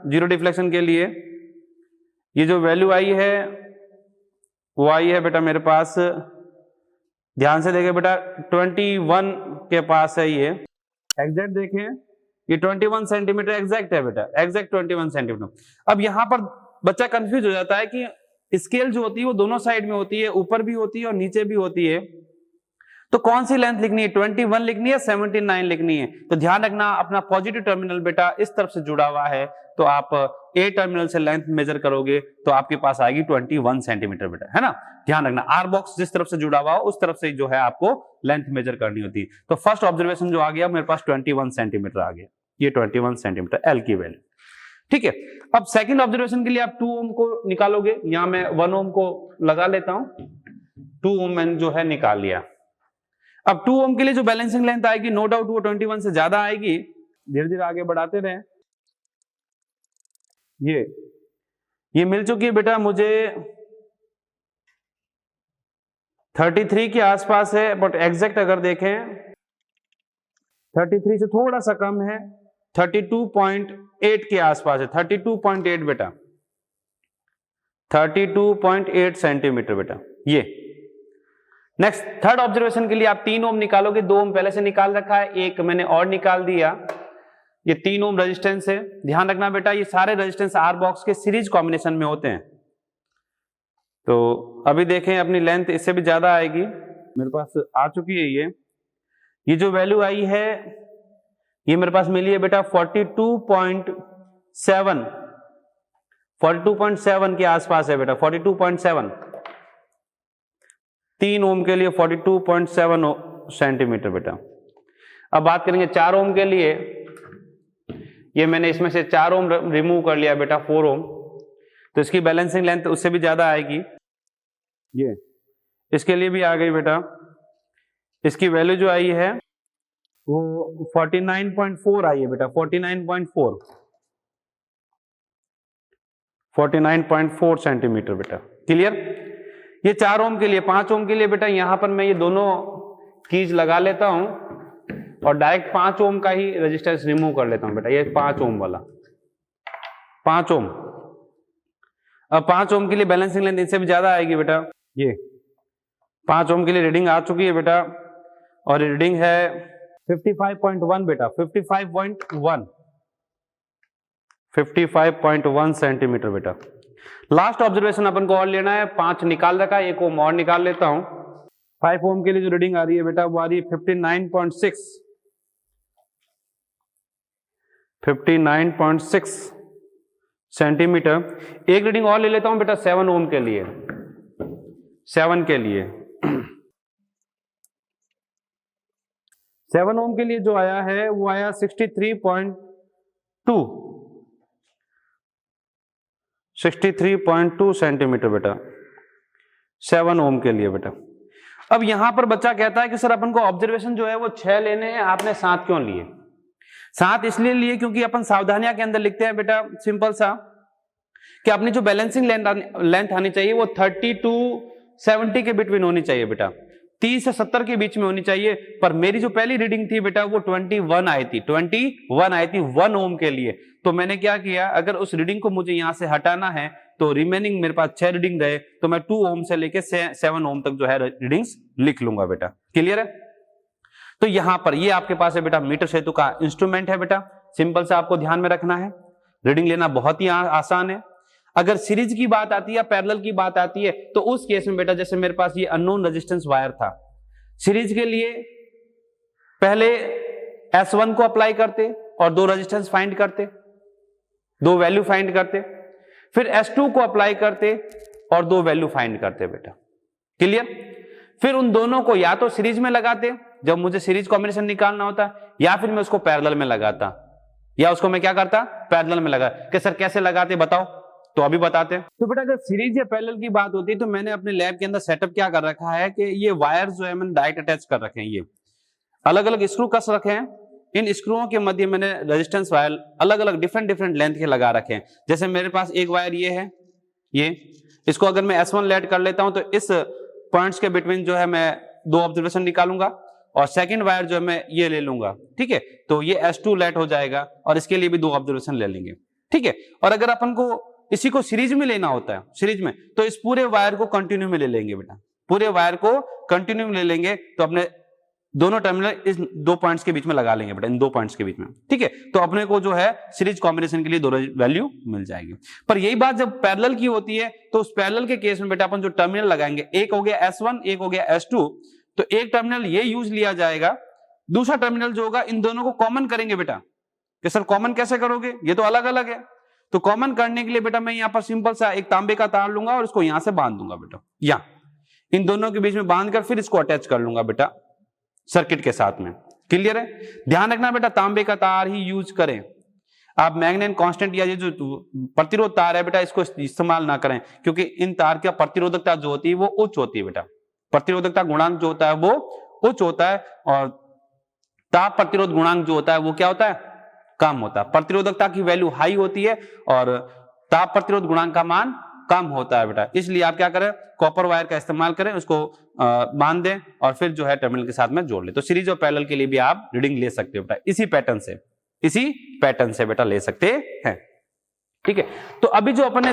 जीरो डिफ्लेक्शन के लिए। ये जो वैल्यू आई है वो आई है बेटा मेरे पास, ध्यान से देखें बेटा 21 के पास है। ये एग्जैक्ट देखें, ये 21 सेंटीमीटर एग्जैक्ट है बेटा, एग्जैक्ट 21 सेंटीमीटर। अब यहां पर बच्चा कंफ्यूज हो जाता है कि स्केल जो होती है वो दोनों साइड में होती है, ऊपर भी होती है और नीचे भी होती है, तो कौन सी लेंथ लिखनी है, 21 लिखनी है, 79 लिखनी है। तो ध्यान रखना अपना पॉजिटिव टर्मिनल बेटा इस तरफ से जुड़ा हुआ है, तो आप ए टर्मिनल से लेंथ मेजर करोगे तो आपके पास आएगी 21 सेंटीमीटर बेटा, है ना। ध्यान रखना आर बॉक्स जिस तरफ से जुड़ा हुआ हो उस तरफ से जो है आपको लेंथ मेजर करनी होती है। तो फर्स्ट ऑब्जर्वेशन जो आ गया मेरे पास 21 सेंटीमीटर आ गया, ये 21 सेंटीमीटर एल की वैल्यू। ठीक है, अब सेकंड ऑब्जर्वेशन के लिए आप 2 ओम को निकालोगे, यहां मैं 1 ओम को लगा लेता हूं, 2 ओम मैंने जो है निकाल लिया। अब 2 ओम के लिए जो बैलेंसिंग लेंथ आएगी नो डाउट वो 21 से ज्यादा आएगी। धीरे धीरे आगे बढ़ाते रहे। ये मिल चुकी है बेटा मुझे 33 के आसपास है, बट एग्जैक्ट अगर देखें 33 से थोड़ा सा कम है, 32.8 के आसपास है, 32.8 बेटा। 32.8 सेंटीमीटर बेटा। ये नेक्स्ट थर्ड ऑब्जर्वेशन के लिए आप 3 ओम निकालोगे, 2 ओम पहले से निकाल रखा है, एक मैंने और निकाल दिया। ये 3 ओम रेजिस्टेंस है। ध्यान रखना बेटा ये सारे रेजिस्टेंस आर बॉक्स के सीरीज कॉम्बिनेशन में होते हैं। तो अभी देखें अपनी लेंथ इससे भी ज्यादा आएगी, मेरे पास आ चुकी है ये जो वैल्यू आई है ये मेरे पास मिली है बेटा 42.7 के आसपास है बेटा, 42.7। 3 ओम के लिए 42.7 सेंटीमीटर बेटा। अब बात करेंगे 4 ओम के लिए, ये मैंने इसमें से 4 ओम रिमूव कर लिया बेटा, 4 ओम, तो इसकी बैलेंसिंग लेंथ उससे भी ज्यादा आएगी। ये इसके लिए भी आ गई बेटा, इसकी वैल्यू जो आई है वो 49.4 आई है बेटा, 49.4 सेंटीमीटर बेटा। क्लियर? ये 4 ओम के लिए। 5 ओम के लिए बेटा यहां पर मैं ये दोनों कीज लगा लेता हूं और डायरेक्ट 5 ओम का ही रेजिस्टेंस रिमूव कर लेता हूं बेटा। ये 5 ओम वाला 5 ओम। अब 5 ओम के लिए बैलेंसिंग लेंथ इससे भी ज्यादा आएगी बेटा। ये 5 ओम के लिए रीडिंग आ चुकी है बेटा और रीडिंग है 55.1 बेटा, 55.1 सेंटीमीटर बेटा। लास्ट ऑब्जर्वेशन अपन को और लेना है, 5 निकाल रखा है, 1 ओम और निकाल लेता हूं। 5 ओम के लिए जो रीडिंग आ रही है बेटा वो आ रही है 59.6 सेंटीमीटर। एक रीडिंग और ले लेता हूं बेटा 7 ओम के लिए। 7 के लिए 7 ओम के लिए जो आया है वो आया 63.2 सेंटीमीटर बेटा, 7 ओम के लिए बेटा। अब यहां पर बच्चा कहता है कि सर अपन को ऑब्जर्वेशन जो है वो 6 लेने हैं, आपने 7 क्यों लिए? 7 इसलिए लिए क्योंकि अपन सावधानियां के अंदर लिखते हैं बेटा सिंपल सा कि अपनी जो बैलेंसिंग लेंथ आनी चाहिए वो 30 to 70 के बिटवीन होनी चाहिए बेटा, 30 से 70 के बीच में होनी चाहिए। पर मेरी जो पहली रीडिंग थी बेटा वो 21 आई थी, 1 ओम के लिए। तो मैंने क्या किया, अगर उस रीडिंग को मुझे यहां से हटाना है तो रिमेनिंग मेरे पास 6 रीडिंग रहे, तो मैं 2 ओम से लेके 7 ओम तक जो है रीडिंग्स लिख लूंगा बेटा। क्लियर है? तो यहां पर ये आपके पास है बेटा मीटर सेतु का इंस्ट्रूमेंट है बेटा, सिंपल से आपको ध्यान में रखना है। रीडिंग लेना बहुत ही आसान है। अगर सीरीज की बात आती है या पैरेलल की बात आती है तो उस केस में बेटा जैसे मेरे पास ये अननोन रेजिस्टेंस वायर था, सीरीज के लिए पहले S1 को अप्लाई करते और 2 रेजिस्टेंस फाइंड करते, 2 वैल्यू फाइंड करते, फिर S2 को अप्लाई करते और 2 वैल्यू फाइंड करते बेटा। क्लियर? फिर उन दोनों को या तो सीरीज में लगाते जब मुझे सीरीज कॉम्बिनेशन निकालना होता, या फिर मैं उसको पैरेलल में लगाता, या उसको मैं क्या करता पैरेलल में लगा कि सर कैसे लगाते बताओ, तो अभी बताते हैं। तो बेटा अगर सीरीज या पैरेलल की बात होती है तो मैंने अपने लैब के अंदर सेटअप क्या कर रखा है कि ये वायर जो है मैंने डायरेक्ट अटैच कर रखे हैं, ये अलग अलग स्क्रू कस रखे हैं। इन स्क्रूओं के मध्य मैंने रेजिस्टेंस वायर अलग अलग डिफरेंट लेंथ के लगा रखे हैं। जैसे मेरे पास एक वायर ये है, ये इसको अगर मैं S1 लेट कर लेता हूं तो इस पॉइंट्स के बिटवीन जो है मैं 2 ऑब्जर्वेशन निकालूंगा और सेकंड वायर जो है मैं ये ले लूंगा, ठीक है, तो ये S2 लेट हो जाएगा और इसके लिए भी 2 ऑब्जर्वेशन ले लेंगे, ठीक है। और अगर अपन को इसी को सीरीज में लेना होता है, सीरीज में, तो इस पूरे वायर को कंटिन्यू में ले लेंगे बेटा, पूरे वायर को कंटिन्यू में ले लेंगे, तो अपने दोनों टर्मिनल इस 2 पॉइंट्स के बीच में लगा लेंगे बेटा, इन 2 पॉइंट्स के बीच में, ठीक है। तो अपने को जो है सीरीज कॉम्बिनेशन के लिए 2 वैल्यू मिल जाएगी। पर यही बात जब पैरेलल की होती है तो उस पैरेलल के केस में बेटा अपन जो टर्मिनल लगाएंगे, एक हो गया S1, एक हो गया S2, तो एक टर्मिनल ये यूज लिया जाएगा, दूसरा टर्मिनल जो होगा इन दोनों को कॉमन करेंगे बेटा। कि सर कॉमन कैसे करोगे, ये तो अलग अलग है। तो कॉमन करने के लिए बेटा मैं यहां पर सिंपल सा एक तांबे का तार लूंगा और इसको यहां से बांध दूंगा बेटा, या इन दोनों के बीच में बांध कर फिर इसको अटैच कर लूंगा बेटा सर्किट के साथ में। क्लियर है? ध्यान रखना बेटा तांबे का तार ही यूज करें, आप मैग्नेट कांस्टेंट या ये जो प्रतिरोध तार है बेटा इसको इस्तेमाल ना करें, क्योंकि इन तार की प्रतिरोधकता जो होती है वो उच्च होती है बेटा, प्रतिरोधकता गुणांक जो होता है वो उच्च होता है और ताप प्रतिरोध गुणांक जो होता है वो क्या होता है, कम होता है। प्रतिरोधकता की वैल्यू हाई होती है और ताप प्रतिरोध गुणांक का मान कम होता है बेटा, इसलिए आप क्या करें, कॉपर वायर का इस्तेमाल करें, उसको बांध दें और फिर जो है टर्मिनल के साथ में जोड़ ले। तो सीरीज और पैरेलल के लिए भी आप रीडिंग ले सकते हो बेटा, इसी पैटर्न से बेटा ले सकते हैं, ठीक है। तो अभी जो अपन ने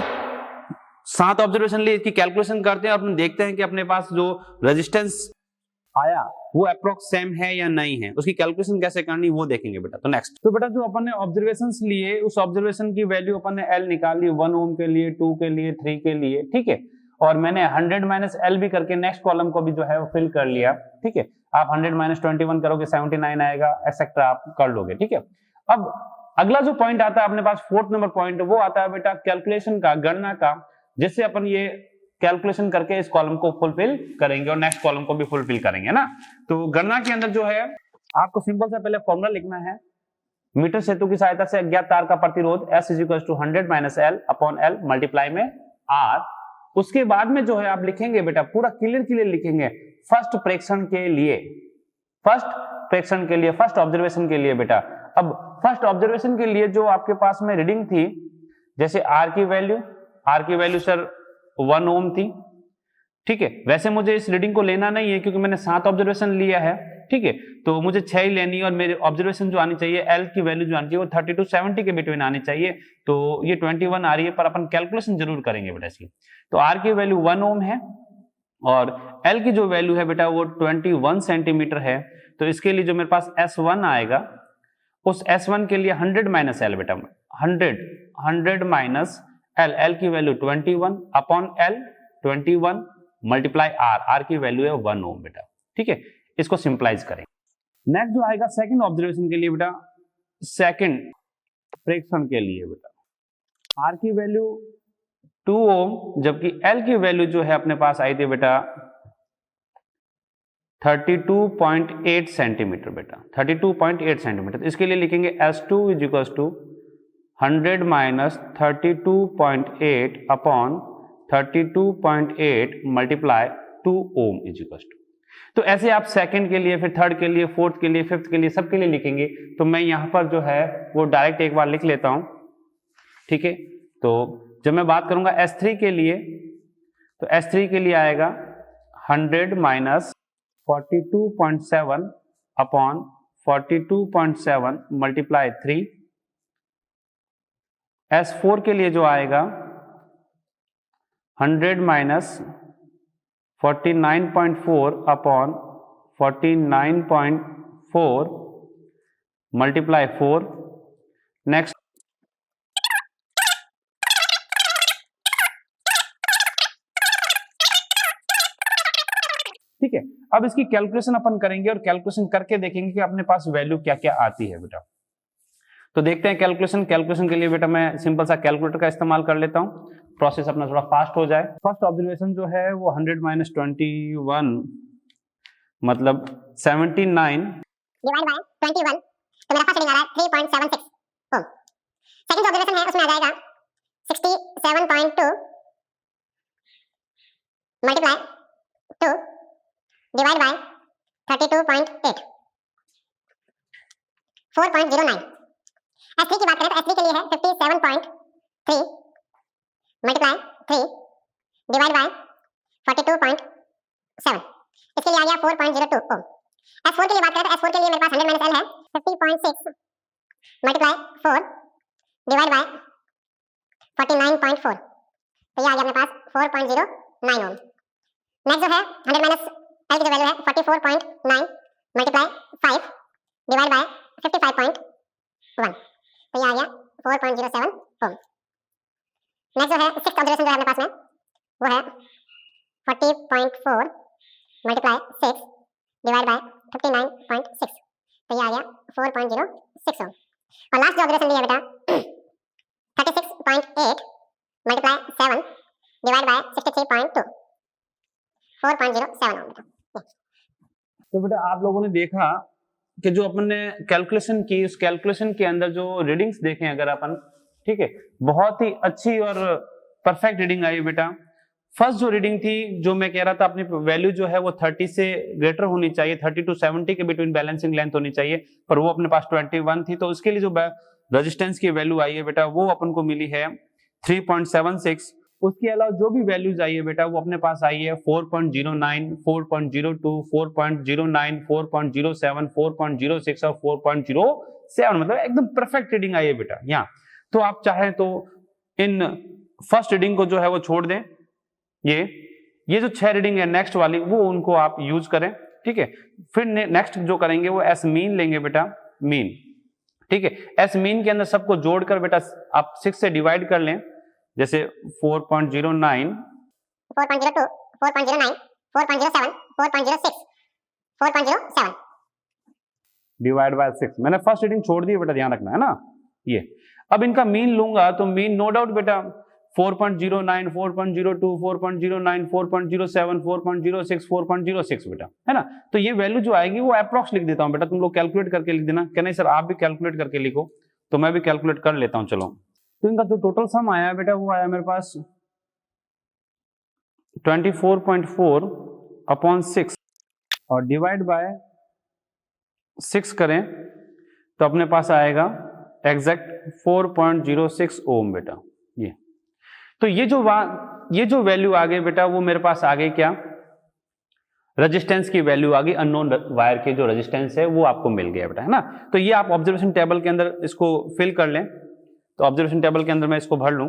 7 ऑब्जर्वेशन लिए, इसकी कैलकुलेशन करते हैं और अपन देखते हैं कि अपने पास जो रेजिस्टेंस आया वो अप्रोक्स सेम है या नहीं है, उसकी कैलकुलेशन कैसे करनी वो देखेंगे बेटा। तो नेक्स्ट, तो बेटा जो अपन ने ऑब्जर्वेशंस लिए उस ऑब्जर्वेशन की वैल्यू अपन ने L निकाल ली 1 ओम के लिए, 2 के लिए, 3 के लिए, ठीक है। और मैंने 100 माइनस L भी करके नेक्स्ट कॉलम को भी जो है वो फिल कर लिया, ठीक है। आप 100 माइनस 21 करोगे 79 आएगा, एक्सेट्रा आप कर लोगे, ठीक है। अब अगला जो पॉइंट आता है अपने पास 4th नंबर पॉइंट, वो आता है बेटा कैलकुलेशन का, गणना का, जिससे अपन ये कैलकुलेशन करके इस कॉलम को फुलफिल करेंगे और नेक्स्ट कॉलम को भी फुलफिल करेंगे ना। तो गणना के अंदर जो है आपको सिंपल सा पहले फॉर्मूला लिखना है। मीटर सेतु की सहायता से अज्ञात तार का प्रतिरोध S = 100 minus L upon L multiply में R। उसके बाद में जो है आप लिखेंगे बेटा, पूरा क्लियर लिखेंगे फर्स्ट प्रेक्षण के लिए, फर्स्ट प्रेक्षण के लिए, फर्स्ट ऑब्जर्वेशन के लिए बेटा। अब फर्स्ट ऑब्जर्वेशन के लिए जो आपके पास में रीडिंग थी, जैसे R की वैल्यू सर 1 ओम थी, ठीक है। वैसे मुझे इस रीडिंग को लेना नहीं है क्योंकि मैंने 7 ऑब्जर्वेशन लिया है, ठीक है। तो मुझे 6 ही लेनी है और मेरी ऑब्जर्वेशन जो आनी चाहिए, L की वैल्यू जो आनी चाहिए वो 30 to 70 के बिटवीन आनी चाहिए। तो ये 21 आ रही है, पर अपन कैलकुलेशन जरूर करेंगे बेटा इसकी। तो R की वैल्यू 1 ओम है और L की जो वैल्यू है बेटा वो 21 सेंटीमीटर है। तो इसके लिए जो मेरे पास S1 आएगा, उस S1 के लिए 100 माइनस L बेटा, 100 माइनस L, L की value 21 upon L 21 multiply R की वैल्यू है 1 ओम बेटा, ठीक है। इसको सिंपलाइज करें। नेक्स्ट जो आएगा सेकंड ऑब्जर्वेशन के लिए बेटा, सेकंड प्रेक्षण के लिए बेटा, R की वैल्यू 2 ओम, जबकि L की वैल्यू जो है अपने पास आई थी बेटा 32.8 सेंटीमीटर बेटा, 32.8 सेंटीमीटर। तो इसके लिए लिखेंगे S2 = 100 माइनस 32.8 अपॉन 32.8 मल्टीप्लाई 2 ओम = तो ऐसे आप सेकंड के लिए, फिर थर्ड के लिए, फोर्थ के लिए, फिफ्थ के लिए, सबके लिए लिखेंगे। तो मैं यहां पर जो है वो डायरेक्ट एक बार लिख लेता हूं, ठीक है। तो जब मैं बात करूंगा S3 के लिए, तो S3 के लिए आएगा 100 माइनस 42.7 अपॉन 42.7 मल्टीप्लाई 3। S4 के लिए जो आएगा 100 माइनस 49.4 अपॉन 49.4 मल्टीप्लाई 4। नेक्स्ट, ठीक है। अब इसकी कैलकुलेशन अपन करेंगे और कैलकुलेशन करके देखेंगे कि अपने पास वैल्यू क्या क्या आती है बेटा। तो देखते हैं कैलकुलेशन के लिए बेटा मैं सिंपल सा कैलकुलेटर का इस्तेमाल कर लेता हूं, प्रोसेस अपना थोड़ा फास्ट हो जाए। फर्स्ट ऑब्जर्वेशन जो है वो 100 माइनस 21 मतलब 79 डिवाइड बाय 21, तो मेरा फर्स्ट रीडिंग आ रहा है 3.76 ओम। सेकंड ऑब्जर्वेशन है उसमें आ जाएगा 67.2 मल्टीप्लाई 2 डिवाइड बाय 32.8 4.09। S3 की बात करें तो S3 के लिए है 57.3 मल्टीप्लाई 3 डिवाइड बाय 42.7। इसके लिए आ गया 4.02 ओम। S4 के लिए बात करें तो S4 के लिए मेरे पास 100 माइनस L है 50.6 मल्टीप्लाई 4 डिवाइड बाय 49.4, तो ये आ गया अपने पास 4.09 ओम। नेक्स्ट जो है 100 माइनस L की जो वैल्यू है 44.9 मल्टीप्लाई 5 डिवाइड बाय 55.1, तो ये आ गया 4.07 ओम। नेक्स्ट जो है सिक्स्थ ऑब्जर्वेशन जो है अपने पास में वो है 40.4 मल्टीप्लाई 6 डिवाइड बाय 59.6, तो ये आ गया 4.06 ओम। और लास्ट जो ऑब्जर्वेशन लिया बेटा 36.8 मल्टीप्लाई 7 डिवाइड बाय 63.2 4.07 ओम। तो बेटा आप लोगों ने देखा कि जो अपन ने कैलकुलेशन की, उस कैलकुलेशन के अंदर जो रीडिंग्स देखें अगर अपन, ठीक है, बहुत ही अच्छी और परफेक्ट रीडिंग आई बेटा। फर्स्ट जो रीडिंग थी, जो मैं कह रहा था अपनी वैल्यू जो है वो 30 से ग्रेटर होनी चाहिए, 30 to 70 के बिटवीन बैलेंसिंग लेंथ होनी चाहिए, पर वो अपने पास 21 थी। तो उसके लिए जो रेजिस्टेंस की वैल्यू आई है बेटा वो अपन को मिली है 3.76। उसके अलावा जो भी वैल्यूज आई है बेटा वो अपने पास आई है 4.09, 4.02, 4.09, 4.07, 4.06 और 4.07, मतलब एकदम परफेक्ट रीडिंग आई है बेटा यहाँ। तो आप चाहें तो इन फर्स्ट रीडिंग को जो है वो छोड़ दें, ये जो 6 रीडिंग है नेक्स्ट वाली वो उनको आप यूज करें, ठीक है। फिर नेक्स्ट जो करेंगे वो एस मीन लेंगे बेटा, मीन, ठीक है। एस मीन के अंदर सबको जोड़कर बेटा आप 6 से डिवाइड कर लें, जैसे 4.09, 4.02, 4.09, 4.07, 4.06, 4.07 डिवाइड बाय 6। मैंने फर्स्ट रीडिंग छोड़ दी बेटा, ध्यान रखना है ना। ये अब इनका मीन लूंगा तो मीन नो डाउट बेटा 4.09, 4.02, 4.09, 4.07, 4.06, 4.06 बेटा, है ना। तो ये वैल्यू जो आएगी वो अप्रॉक्स लिख देता हूं बेटा, तुम लोग कैलकुलेट करके लिख देना। क्या नहीं सर आप भी कैलकुलेट करके लिखो, तो मैं भी कैलकुलेट कर लेता हूं। चलो, तो इनका जो टोटल सम आया बेटा वो आया मेरे पास 24.4 अपॉन 6 और डिवाइड बाय 6 करें तो अपने पास आएगा एग्जैक्ट 4.06 ओम बेटा। ये तो ये जो वैल्यू आ गई बेटा वो मेरे पास आ गई क्या, रेजिस्टेंस की वैल्यू आ गई, अननोन वायर के जो रेजिस्टेंस है वो आपको मिल गया बेटा, है ना। तो ये आप ऑब्जर्वेशन टेबल के अंदर इसको फिल कर लें। तो ऑब्जर्वेशन टेबल के अंदर मैं इसको भर लूं,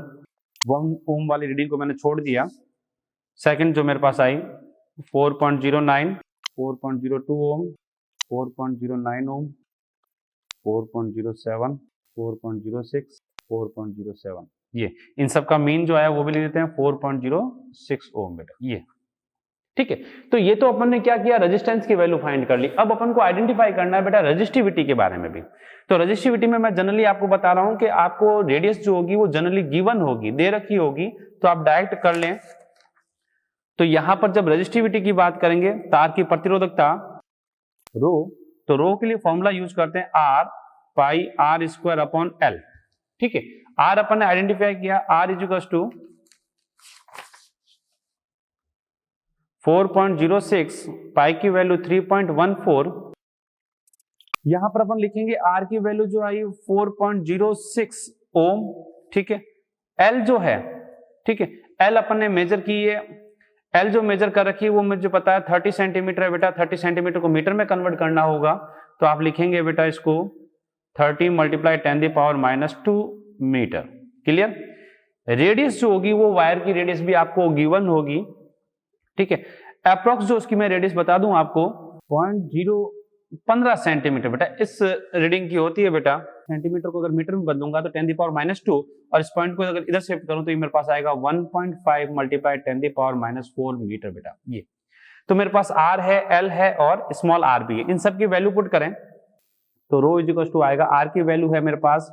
1 ओम वाली रीडिंग को मैंने छोड़ दिया। सेकंड जो मेरे पास आई 4.09, 4.02 ओम, 4.09 ओम, 4.07, 4.06, 4.07, ये इन सब का मीन जो आया वो भी ले लेते हैं 4.06 ओम बेटा, ये ठीक है। तो ये तो अपन ने क्या किया, रेजिस्टेंस की वैल्यू फाइंड कर ली। अब अपन को आइडेंटिफाई करना है बेटा रेजिस्टिविटी के बारे में भी। तो रेजिस्टिविटी में मैं जनरली आपको बता रहा हूं कि आपको रेडियस जो होगी वो जनरली गिवन होगी, दे रखी होगी, तो आप डायरेक्ट कर लें। तो यहां पर जब रेजिस्टिविटी की बात करेंगे, तार की प्रतिरोधकता रो, तो रो के लिए फॉर्मूला यूज करते हैं R pi R square upon L, ठीक है। आर अपन ने आइडेंटिफाई किया, R is equal to 4.06, pi की वैल्यू 3.14, यहां पर अपन लिखेंगे आर की वैल्यू जो आई 4.06 ओम, ठीक है। एल जो है, ठीक है, एल अपन ने मेजर की है, एल जो मेजर कर रखी है वो मुझे पता है 30 सेंटीमीटर है बेटा। 30 सेंटीमीटर को मीटर में कन्वर्ट करना होगा, तो आप लिखेंगे बेटा इसको 30 मल्टीप्लाई 10⁻⁻2 मीटर। क्लियर। रेडियस जो होगी वो वायर की रेडियस भी आपको गिवन होगी, ठीक है। अप्रोक्स जो उसकी मैं रेडियस बता दूं आपको 0.015 सेंटीमीटर बेटा इस रीडिंग की होती है बेटा। सेंटीमीटर को अगर मीटर में बदलूंगा तो 10⁻², और इस पॉइंट को अगर इधर शिफ्ट करूं तो ये मेरे पास आएगा 1.5 मल्टीप्लाई 10⁻⁴ मीटर बेटा। ये तो मेरे पास आर है, एल है और स्मॉल आर भी है। इन सब की वैल्यू पुट करें तो रो इज इक्वल टू आएगा, आर की वैल्यू है मेरे पास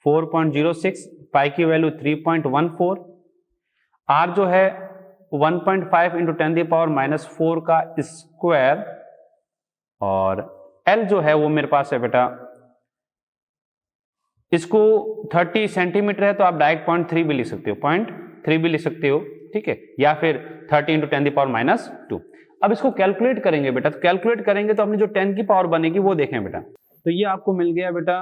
4.06, पाई की वैल्यू 3.14, आर जो है 1.5 इंटू 10⁻⁻4 का स्क्वायर, और एल जो है वो मेरे पास है बेटा, इसको 30 सेंटीमीटर है तो आप डायरेक्ट 0.3 भी लिख सकते हो, 0.3 भी लिख सकते हो, ठीक है, या फिर 30 इंटू 10⁻²। अब इसको कैलकुलेट करेंगे बेटा, तो कैलकुलेट करेंगे तो अपनी जो 10 की पावर बनेगी वो देखें बेटा। तो ये आपको मिल गया बेटा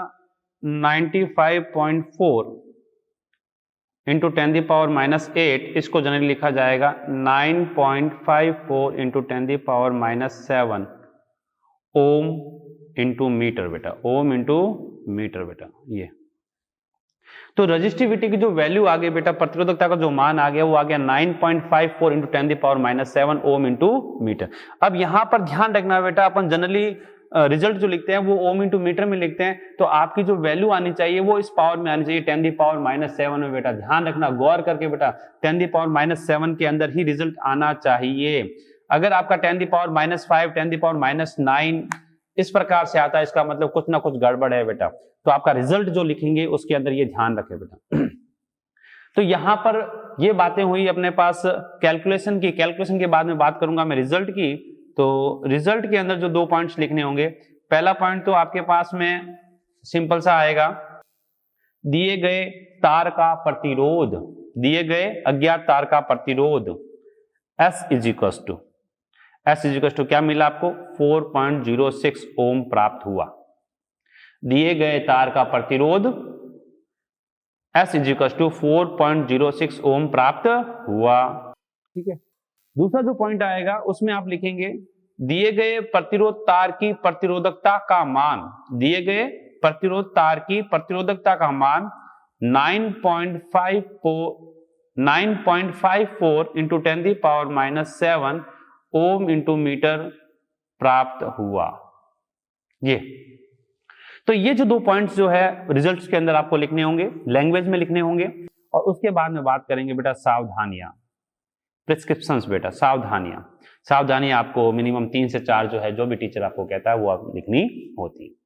95.4 इंटू 10⁻⁸, इसको जनरली लिखा जाएगा 9.54 इंटू 10⁻⁷ ओम इंटू मीटर बेटा, ओम इंटू मीटर बेटा। ये तो रेजिस्टिविटी की जो वैल्यू आ गई बेटा, प्रतिरोधकता का जो मान आ गया वो आ गया 9.54 इंटू 10⁻⁷ ओम इंटू मीटर। अब यहां पर ध्यान रखना बेटा, अपन जनरली रिजल्ट जो लिखते हैं वो ओम इंटू मीटर में लिखते हैं, तो आपकी जो वैल्यू आनी चाहिए वो इस पावर में आनी चाहिए 10⁻⁷ में बेटा। ध्यान रखना, गौर करके बेटा, 10⁻⁷ के अंदर ही रिजल्ट आना चाहिए। अगर आपका 10⁻⁵, 10⁻⁹ इस प्रकार से आता है, इसका मतलब कुछ ना कुछ गड़बड़ है बेटा। तो आपका रिजल्ट जो लिखेंगे उसके अंदर ये ध्यान रखें बेटा। तो यहां पर ये बातें हुई अपने पास कैलकुलेशन की। कैलकुलेशन के बाद में बात करूंगा मैं रिजल्ट की। तो रिजल्ट के अंदर जो 2 पॉइंट्स लिखने होंगे, पहला पॉइंट तो आपके पास में सिंपल सा आएगा, दिए गए तार का प्रतिरोध, दिए गए अज्ञात तार का प्रतिरोध S इज इक्वल टू क्या मिला आपको, 4.06 ओम प्राप्त हुआ। दिए गए तार का प्रतिरोध S इज इक्वल टू 4.06 ओम प्राप्त हुआ, ठीक है। दूसरा जो पॉइंट आएगा उसमें आप लिखेंगे दिए गए प्रतिरोध तार की प्रतिरोधकता का मान, दिए गए प्रतिरोध तार की प्रतिरोधकता का मान 9.54 इंटू 10⁻⁻7 ओम इंटू मीटर प्राप्त हुआ। ये तो ये जो 2 पॉइंट्स जो है रिजल्ट्स के अंदर आपको लिखने होंगे, लैंग्वेज में लिखने होंगे। और उसके बाद में बात करेंगे बेटा सावधानियां, प्रिस्क्रिप्शंस बेटा, सावधानियां आपको मिनिमम 3 से 4 जो है, जो भी टीचर आपको कहता है वो आप लिखनी होती।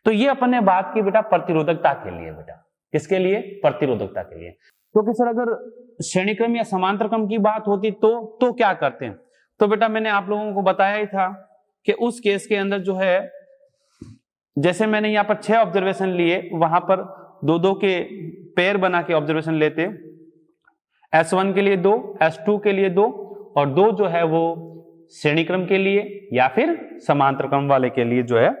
तो ये अपन ने बात की बेटा प्रतिरोधकता के लिए बेटा, किसके लिए? प्रतिरोधकता के लिए। क्योंकि सर अगर श्रेणी क्रम या समांतर क्रम की बात होती तो क्या करते हैं? तो बेटा मैंने आप लोगों को बताया ही था कि उस केस के अंदर जो है, जैसे मैंने यहाँ पर 6 ऑब्जर्वेशन लिए, वहां पर 2-2 के पेयर बना के ऑब्जर्वेशन लेते, S1 के लिए 2, S2 के लिए 2 और 2 जो है वो श्रेणी क्रम के लिए या फिर समांतर क्रम वाले के लिए जो है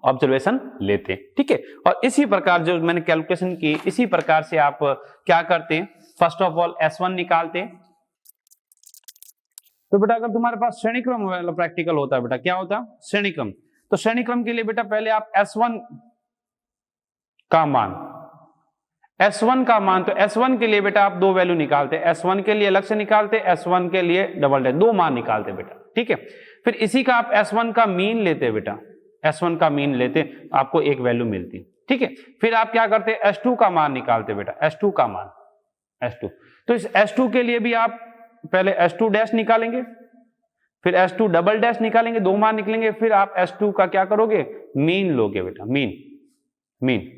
ऑब्जर्वेशन लेते। ठीक है, और इसी प्रकार जो मैंने कैलकुलेशन की, इसी प्रकार से आप क्या करते? फर्स्ट ऑफ ऑल S1 निकालते। तो बेटा अगर तुम्हारे पास श्रेणी क्रम वाला प्रैक्टिकल होता है बेटा, क्या होता? श्रेणी क्रम। तो श्रेणी क्रम के लिए बेटा पहले आप S1 का मान, S1 का मान, तो S1 के लिए बेटा आप 2 वैल्यू निकालते, S1 के लिए अलग से निकालते, S1 के लिए डबल डैश, 2 मान निकालते बेटा। ठीक है, फिर इसी का आप S1 का मीन लेते बेटा, S1 का मीन लेते, आपको एक वैल्यू मिलती। ठीक है, फिर आप क्या करते? S2 का मान निकालते बेटा, S2 का मान, S2। तो इस S2 के लिए भी आप पहले S2 डैश निकालेंगे, फिर S2 डबल डैश निकालेंगे, 2 मान निकलेंगे, फिर आप S2 का क्या करोगे? मीन लोगे बेटा, मीन।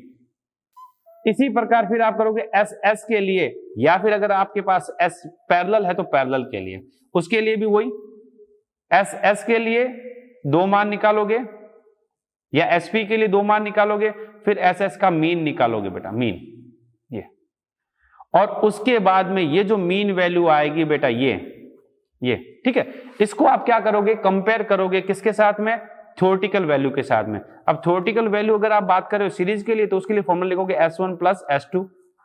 इसी प्रकार फिर आप करोगे S के लिए, या फिर अगर आपके पास S पैरेलल है तो पैरेलल के लिए, उसके लिए भी वही S के लिए 2 मान निकालोगे, या SP के लिए 2 मान निकालोगे, फिर SS का मीन निकालोगे बेटा, मीन ये। और उसके बाद में ये जो मीन वैल्यू आएगी बेटा, ये ठीक है, इसको आप क्या करोगे? कंपेयर करोगे किसके साथ में? थ्योरेटिकल वैल्यू के साथ में। अब थ्योरेटिकल वैल्यू अगर आप बात करें सीरीज के लिए, तो उसके लिए फॉर्मूला लिखोगे S1 plus S2,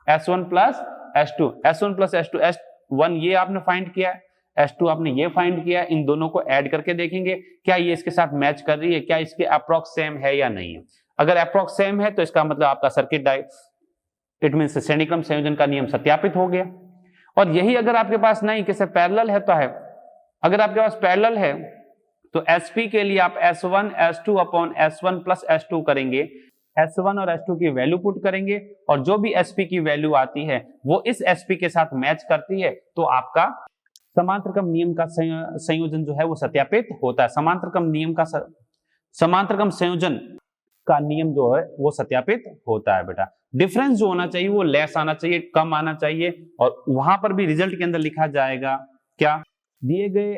S1 plus S2, S1 plus S2, S1 ये आपने फाइंड किया है, S2 आपने ये फाइंड किया, इन दोनों को ऐड करके देखेंगे क्या ये इसके साथ मैच कर रही है, क्या इसके अप्रॉक्स सेम है या नहीं है। अगर अप्रॉक्स सेम है तो इसका मतलब आपका सर्किट इट मींस श्रेणी क्रम संयोजन का नियम सत्यापित हो गया। और यही अगर आपके पास नहीं, किसे पैरेलल है तो है, अगर आपके पास पैरेलल है तो SP के लिए आप S1 S2 upon S1 plus S2 करेंगे, S1 और S2 की वैल्यू पुट करेंगे, और जो भी SP की वैल्यू आती है वो इस SP के साथ मैच करती है, तो आपका समांतर क्रम नियम का संयोजन जो है वो सत्यापित होता है। समांतर क्रम संयोजन का नियम जो है वो सत्यापित होता है बेटा। डिफरेंस जो होना चाहिए वो लेस आना चाहिए, कम आना चाहिए, और वहां पर भी रिजल्ट के अंदर लिखा जाएगा क्या? दिए गए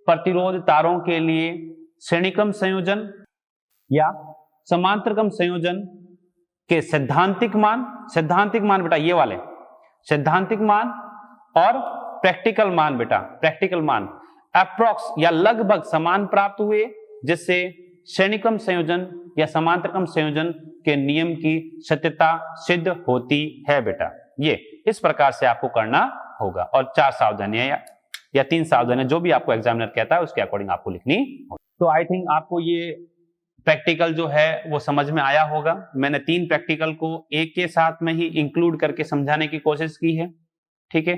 प्रतिरोध तारों के लिए श्रेणी क्रम संयोजन या समांतर क्रम संयोजन के सैद्धांतिक मान बेटा ये वाले सैद्धांतिक मान और प्रैक्टिकल मान बेटा, प्रैक्टिकल मान अप्रॉक्स या लगभग समान प्राप्त हुए, जिससे श्रेणी क्रम संयोजन या समांतर क्रम संयोजन के नियम की सत्यता सिद्ध होती है बेटा। ये इस प्रकार से आपको करना होगा, और 4 सावधानियां या 3 सावधानियां जो भी आपको एग्जामिनर कहता है उसके अकॉर्डिंग आपको लिखनी होगी। तो आई थिंक आपको ये प्रैक्टिकल जो है वो समझ में आया होगा। मैंने 3 प्रैक्टिकल को एक के साथ में ही इंक्लूड करके समझाने की कोशिश की है। ठीक है,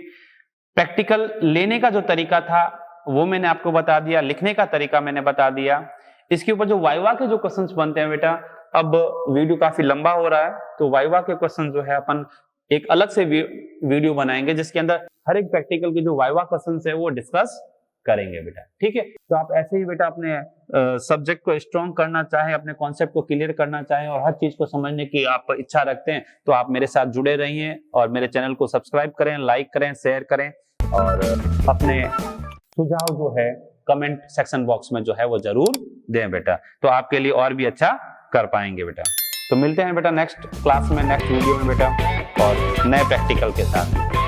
प्रैक्टिकल लेने का जो तरीका था वो मैंने आपको बता दिया, लिखने का तरीका मैंने बता दिया। इसके ऊपर जो वाइवा के जो क्वेश्चंस बनते हैं बेटा, अब वीडियो काफी लंबा हो रहा है, तो वाइवा के क्वेश्चन जो है अपन एक अलग से वीडियो बनाएंगे, जिसके अंदर हर एक प्रैक्टिकल के जो वाइवा क्वेश्चंस है वो डिस्कस करेंगे बेटा। ठीक है, तो आप ऐसे ही बेटा अपने सब्जेक्ट को स्ट्रॉन्ग करना चाहे, अपने कॉन्सेप्ट को क्लियर करना चाहे और हर चीज को समझने की आप इच्छा रखते हैं, तो आप मेरे साथ जुड़े रहिए और मेरे चैनल को सब्सक्राइब करें, लाइक करें, शेयर करें, और अपने सुझाव जो है कमेंट सेक्शन बॉक्स में जो है वो जरूर दें बेटा, तो आपके लिए और भी अच्छा कर पाएंगे बेटा। तो मिलते हैं बेटा नेक्स्ट क्लास में, नेक्स्ट वीडियो में बेटा, और नए प्रैक्टिकल के साथ।